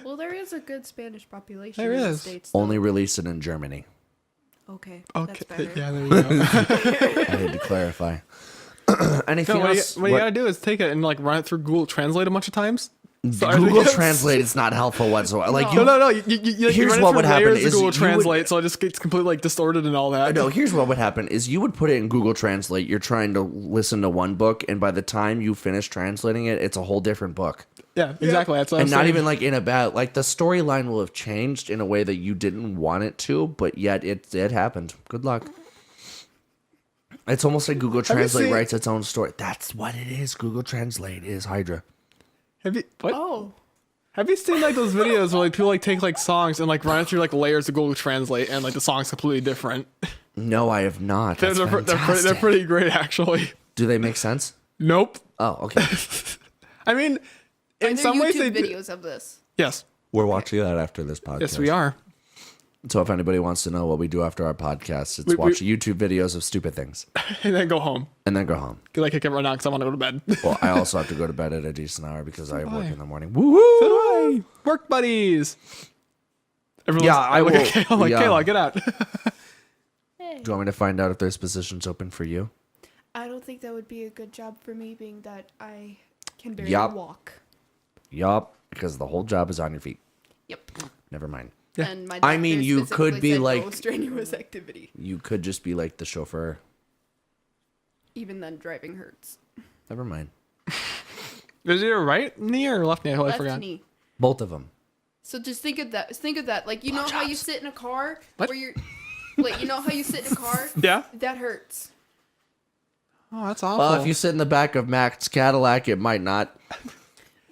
Well, there is a good Spanish population There in the is. States. Though. Only release it in Germany. Okay. Okay. That's better. Yeah, there you go. I need to clarify. Anything No, what else? you gotta do is take it and like run it through Google Translate a bunch of times. Google Translate is not helpful whatsoever. Like No. here's You run it what through would happen layers of is Google you would- Translate, so it just gets completely like distorted and all that. No, here's what would happen is you would put it in Google Translate. You're trying to listen to one book, and by the time you finish translating it, it's a whole different book. Yeah, exactly. That's what And I'm not saying. even like in a bad, like the storyline will have changed in a way that you didn't want it to, but yet it happened. Good luck. It's almost like Google Translate seen- writes its own story. That's what it is. Google Translate is Hydra. Have you what? Oh. Have you seen like those videos where like people like take like songs and like run it through like layers of Google Translate and like the song's completely different? No, I have not. That's They're pretty great actually. Do they make sense? Nope. Oh, okay. I mean, Are in there some ways they YouTube do. videos of this? Yes. We're watching that after this podcast. Yes, we are. So if anybody wants to know what we do after our podcast, it's watch YouTube videos of stupid things And then go home. and then go home. Cause I kick it right now because I want to go to bed. Well, I also have to go to bed at a decent hour because I work I. in the morning. Woo! So do I. Work buddies. Everyone's, Yeah, I look will- at Kayla, I'm like, yeah. Kayla, get out. Do you want me to find out if there's positions open for you? I don't think that would be a good job for me, being that I can barely Yup. walk. Yup, because the whole job is on your feet. Yep. Never mind. Yeah. And my I mean, doctor you could specifically be said like- no strenuous activity. You could just be like the chauffeur. Even then, driving hurts. Never mind. Is it your right knee or left knee? I totally Left forgot. knee. Both of them. So just think of that. Think of that. Like, you know how you sit in a car What? where you're, like, you know how you sit in a car. Yeah. That hurts. Oh, that's awful. Well, if you sit in the back of Mac's Cadillac, it might not.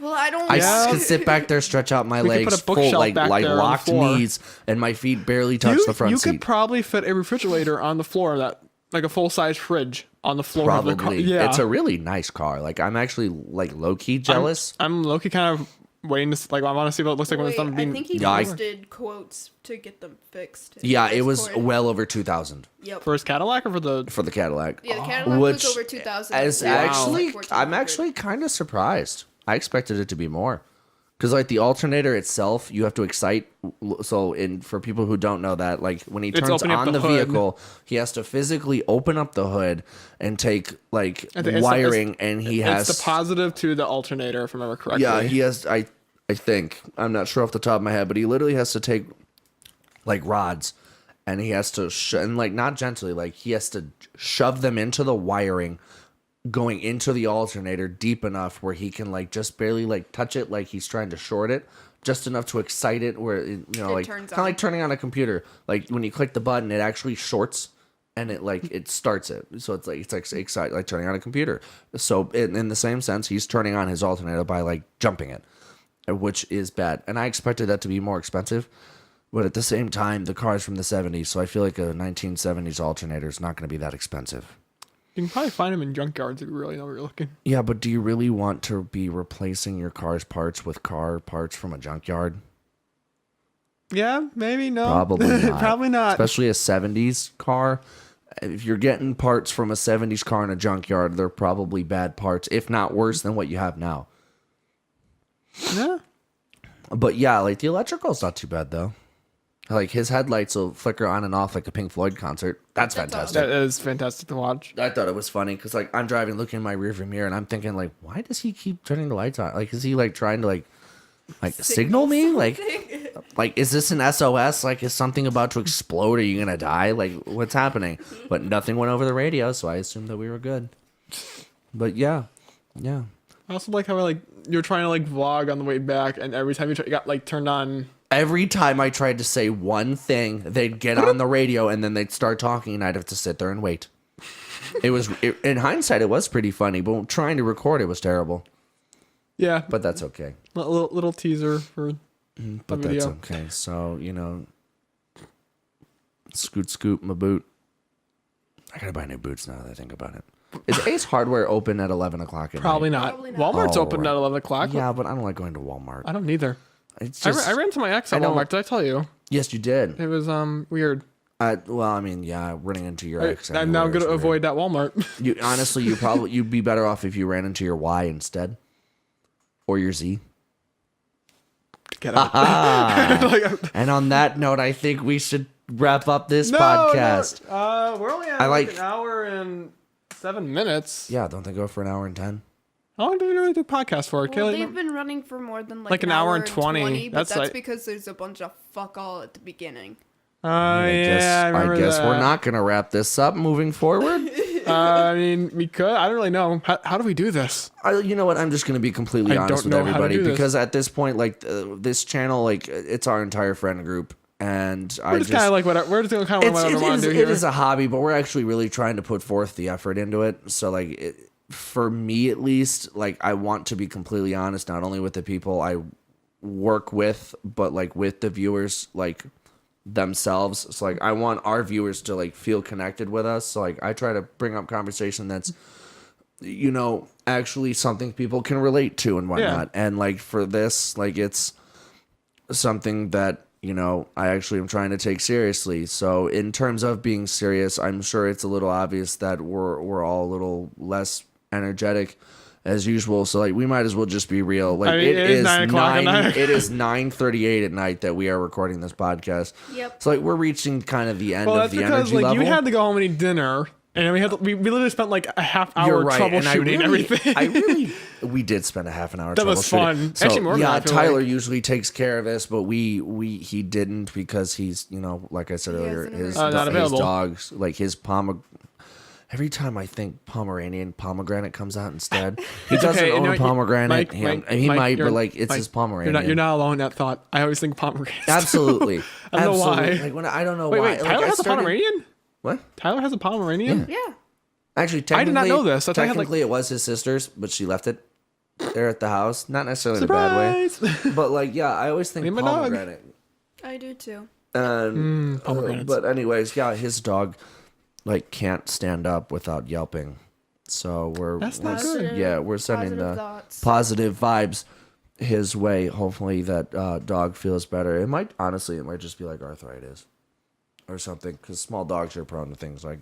Well, I don't. I Yeah. could sit back there, stretch out my We could put legs, a full bookshelf like back there on the locked floor. knees, and my feet barely touch the front You seat. could probably fit a refrigerator on the floor, that like a full size fridge on the floor of the car. Probably. Yeah, It's a really nice car. Like I'm actually like low key jealous. I'm low-key kind of waiting to I want to see what it looks like when it's Wait, done I being. think he Yeah, I- posted quotes to get them fixed. in Yeah, it was Discord. well over 2,000 Yep. For his Cadillac or for the? for the Cadillac. Yeah, the Cadillac Which was over 2,000. As Yeah, it was actually, like I'm 1,400. actually kind of surprised. I expected it to be more, because like the alternator itself, you have to excite. So, for people who don't know that, like when he It's turns opening up on the the hood. vehicle, he has to physically open up the hood and take like I think wiring, and he has It's the positive to the alternator, if I remember correctly. yeah, he has. I think I'm not sure off the top of my head, but he literally has to take like rods, and he has to and like not gently, like he has to shove them into the wiring, going into the alternator deep enough where he can like just barely like touch it, like he's trying to short it, just enough to excite it where it, like kind turns of on. like turning on a computer. Like when you click the button, it actually shorts. And it starts it, so it's like excited, like turning on a computer. So in the same sense, he's turning on his alternator by like jumping it, which is bad. And I expected that to be more expensive, but at the same time, the car is from the 70s, so I feel like a 1970s alternator is not going to be that expensive. You can probably find them in junkyards if you really know where you're looking. Yeah, but do you really want to be replacing your car's parts with car parts from a junkyard? Yeah, maybe no. Probably not. Probably not. Especially a 70s car. If you're getting parts from a 70s car in a junkyard, they're probably bad parts, if not worse than what you have now. Yeah. But yeah, like the electrical's not too bad though. Like his headlights will flicker on and off like a Pink Floyd concert. That's fantastic. That is fantastic to watch. I thought it was funny because like I'm driving, looking in my rearview mirror, and I'm thinking like, why does he keep turning the lights on? Like, is he like trying to like signal me? Like, is this an SOS? Like, is something about to explode? Are you gonna die? Like, what's happening? But nothing went over the radio, so I assumed that we were good. But yeah. I also like how like you're trying to like vlog on the way back, and every time you got like turned on. Every time I tried to say one thing, they'd get on the radio and then they'd start talking, and I'd have to sit there and wait. In hindsight, it was pretty funny, but trying to record it was terrible. Yeah, But that's okay. little teaser for But the that's video. okay. So, scoot my boot. I gotta buy new boots now that I think about it. Is Ace Hardware open at 11 o'clock at Probably night? not. Probably not. Walmart's Oh, open right. at 11 o'clock. Yeah, but I don't like going to Walmart. I don't either. It's just, I ran to my ex at I don't- Walmart. Did I tell you? yes, you did. It was weird. Well, I mean, yeah, running into your ex. I'm now anywhere going is to weird. avoid that Walmart. You honestly, you'd be better off if you ran into your Y instead, or your Z. Get out. Like, And on that note, I think we should wrap up this no, podcast. No. We're only at I like like- an hour and 7 minutes. Yeah, don't they go for an hour and 10? How long do we really do podcasts for? Well, Kayla, they've been running for more than Like an hour and 20. but That's that's like- because there's a bunch of fuck all at the beginning. I remember guess that. we're not gonna wrap this up moving forward. I mean, we could. I don't really know. How do we do this? You know what? I'm just gonna be completely I honest don't with know how to everybody do this. because at this point, like this channel, like it's our entire friend group, and We're just kind of like whatever. We're just kind of it's, whatever we want to do it here. is a hobby, but we're actually really trying to put forth the effort into it. So like, for me at least, like I want to be completely honest, not only with the people I work with, but like with the viewers, like themselves. So like I want our viewers to like feel connected with us. So like I try to bring up conversation that's actually something people can relate to and whatnot. And like for this, like it's something that I actually am trying to take seriously. So in terms of being serious, I'm sure it's a little obvious that we're all a little less energetic as usual. So like we might as well just be real. Like I mean, it is 9 o'clock at night. It is 9:38 at night that we are recording this podcast. Yep. So like we're reaching kind of the end Well, of that's the because energy like level. you had to go home and eat dinner, and we literally spent like a half You're hour right, and troubleshooting everything. We did spend a half an hour. That was troubleshooting. fun. So, Actually, more than yeah, that, I feel Tyler like. usually takes care of this, but he didn't because he's like I said He earlier, hasn't his, ever- Not his available. dogs like his Every time I think pomegranate comes out instead. He doesn't okay, own you know, a pomegranate. Mike, he Mike, might, you're- but like it's Mike, his Pomeranian. You're not alone in that thought. I always think pomegranates. Absolutely. I don't know Absolutely. why. Like when I don't know Wait, why. wait. Like, Tyler I has a started- Pomeranian. What? Tyler has a Pomeranian. Yeah. Actually, I did not technically, know this. I thought I had, like- technically, it was his sister's, but she left it. They're at the house, not necessarily in a bad Surprise! way, but like yeah, I always think Me and my dog. pomegranate. I do too. And pomegranates. but anyways, yeah, his dog like can't stand up without yelping. So That's not good. Yeah, we're sending Positive the thoughts. positive vibes his way. Hopefully that dog feels better. It might just be like arthritis or something, because small dogs are prone to things like.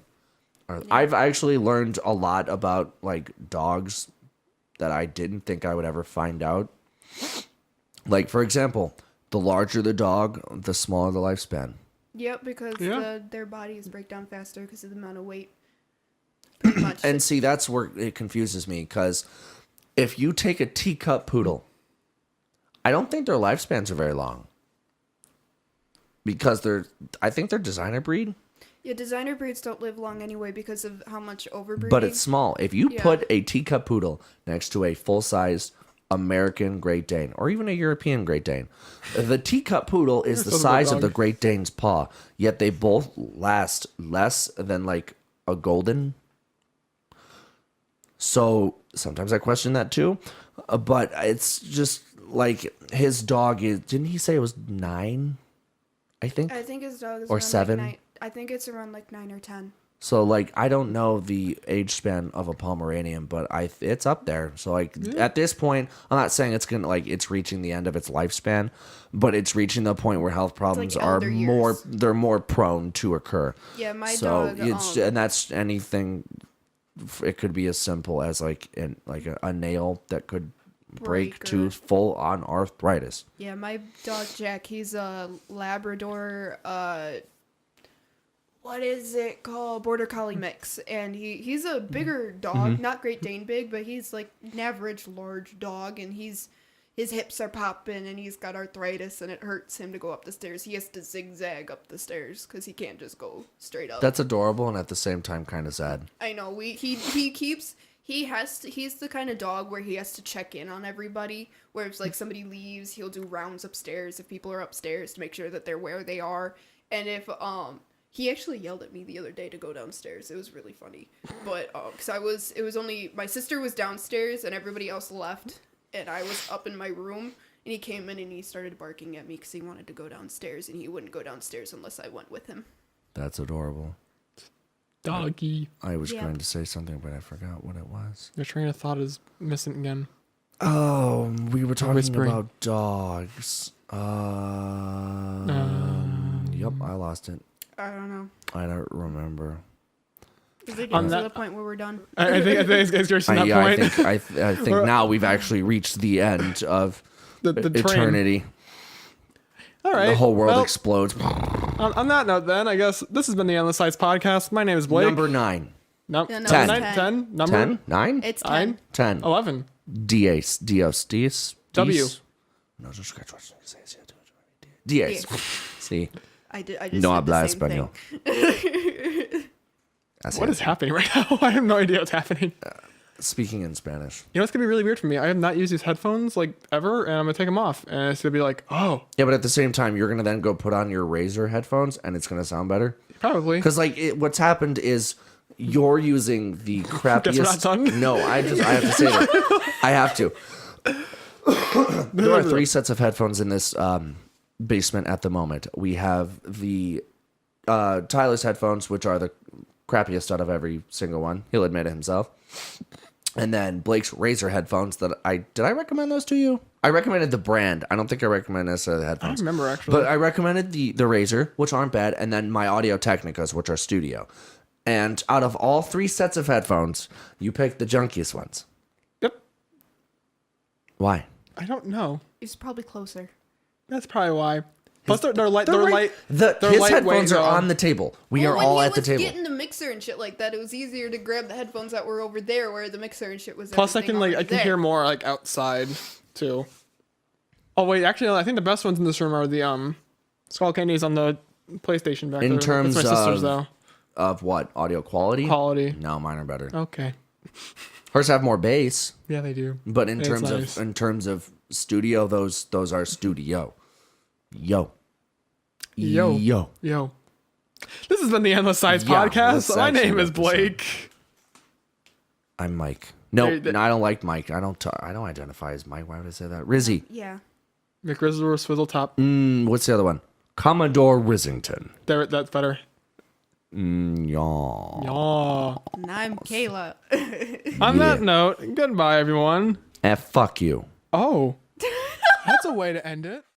I've actually learned a lot about like dogs that I didn't think I would ever find out. Like for example, the larger the dog, the smaller the lifespan. Yep, because Yeah. their bodies break down faster because of the amount of weight. Pretty much. And see, that's where it confuses me, because if you take a teacup poodle, I don't think their lifespans are very long. Because I think they're designer breed, Yeah, designer breeds don't live long anyway because of how much overbreeding. but it's small. If you Yeah. put a teacup poodle next to a full-sized American Great Dane, or even a European Great Dane, the teacup poodle is the That's a good size of dog. the Great Dane's paw, yet they both last less than like a golden. So sometimes I question that too, but it's just like his dog is. Didn't he say it was 9? I think. I think his dog is Or around 7? Like 9. I think it's around like 9 or 10. So like I don't know the age span of a Pomeranian, but it's up there. So like at this point, I'm not saying it's gonna like it's reaching the end of its lifespan, but it's reaching the point where health problems are elder more years. they're more prone to occur. Yeah, my So dog. it's and that's anything. It could be as simple as like a nail that could break Break to or- full on arthritis. Yeah, my dog Jack, he's a Labrador, what is it called? Border Collie mix. And he's a bigger dog, not Great Dane big, but he's like an average large dog, and his hips are popping, and he's got arthritis, and it hurts him to go up the stairs. He has to zigzag up the stairs because he can't just go straight up. That's adorable and at the same time kind of sad. I know. He's the kind of dog where he has to check in on everybody. Where if like somebody leaves, he'll do rounds upstairs if people are upstairs to make sure that they're where they are. And if he actually yelled at me the other day to go downstairs. It was really funny. But because it was only my sister was downstairs and everybody else left, and I was up in my room. And he came in and he started barking at me because he wanted to go downstairs, and he wouldn't go downstairs unless I went with him. That's adorable. Doggy. I was Yeah. going to say something, but I forgot what it was. Your train of thought is missing again. Oh, we were talking whispering. about dogs. Yep, I lost it. I don't know. I don't remember. Is it On getting to that- the point where we're done? I think it's reaching that Yeah, point. I think now we've actually reached the end of the train. eternity. All right. The whole world well, explodes. on that note, then, I guess this has been the Endless Sights podcast. My name is Blake. Number 9. No, Yeah, no, 10. 10. Number 10? 9? It's 10. 9. 10. 11. Diez. Dios. Diez. W. No, just scratch. Diez. See. I just No said the habla same español. thing. That's What it. is happening right now? I have no idea what's happening. Speaking in Spanish. You know, it's going to be really weird for me. I have not used these headphones, like, ever, and I'm going to take them off. And it's going to be like, oh, Yeah, but at the same time, you're going to then go put on your Razer headphones and it's going to sound better. probably. Because, like, what's happened is you're using the crappiest. Guess we're not done? No, I have to say that. I have to. There are 3 sets of headphones in this basement at the moment. We have the Tyler's headphones, which are the crappiest out of every single one. He'll admit it himself. And then Blake's Razer headphones did I recommend those to you? I recommended the brand. I don't think I recommended necessarily the I don't headphones. remember, actually. But I recommended the Razer, which aren't bad, and then my Audio Technicas, which are studio. And out of all 3 sets of headphones, you picked the junkiest ones. Yep. Why? I don't know. It's probably closer. That's probably why. Plus, they're light. They're right- light. The, they're his lightweight, headphones are though. on the table. We are when all he at the was table. getting the mixer and shit like that, it was easier to grab the headphones that were over there where the mixer and shit was. Plus, I everything can like already I can there. hear more like outside too. Oh wait, actually, no, I think the best ones in this room are the Skull Candies on the PlayStation back In there. terms That's my sister's of- though. Of what? Audio quality? Quality. No, mine are better. Okay. Hers have more bass, Yeah, they do. but in It's terms nice. of studio, those are studio. Yo. Yo. Yo. This has been the Endless Sights Yeah, podcast. let's My actually name is wrap this up. Blake. I'm Mike. No, They- no, I don't like Mike. I don't identify as Mike. Why would I say that? Rizzy. Yeah. McRizzle Swizzletop. What's the other one? Commodore Rissington. There, that's better. Yaw. Aw. And I'm Kayla. On that note, goodbye, everyone. Fuck you. Oh, that's a way to end it.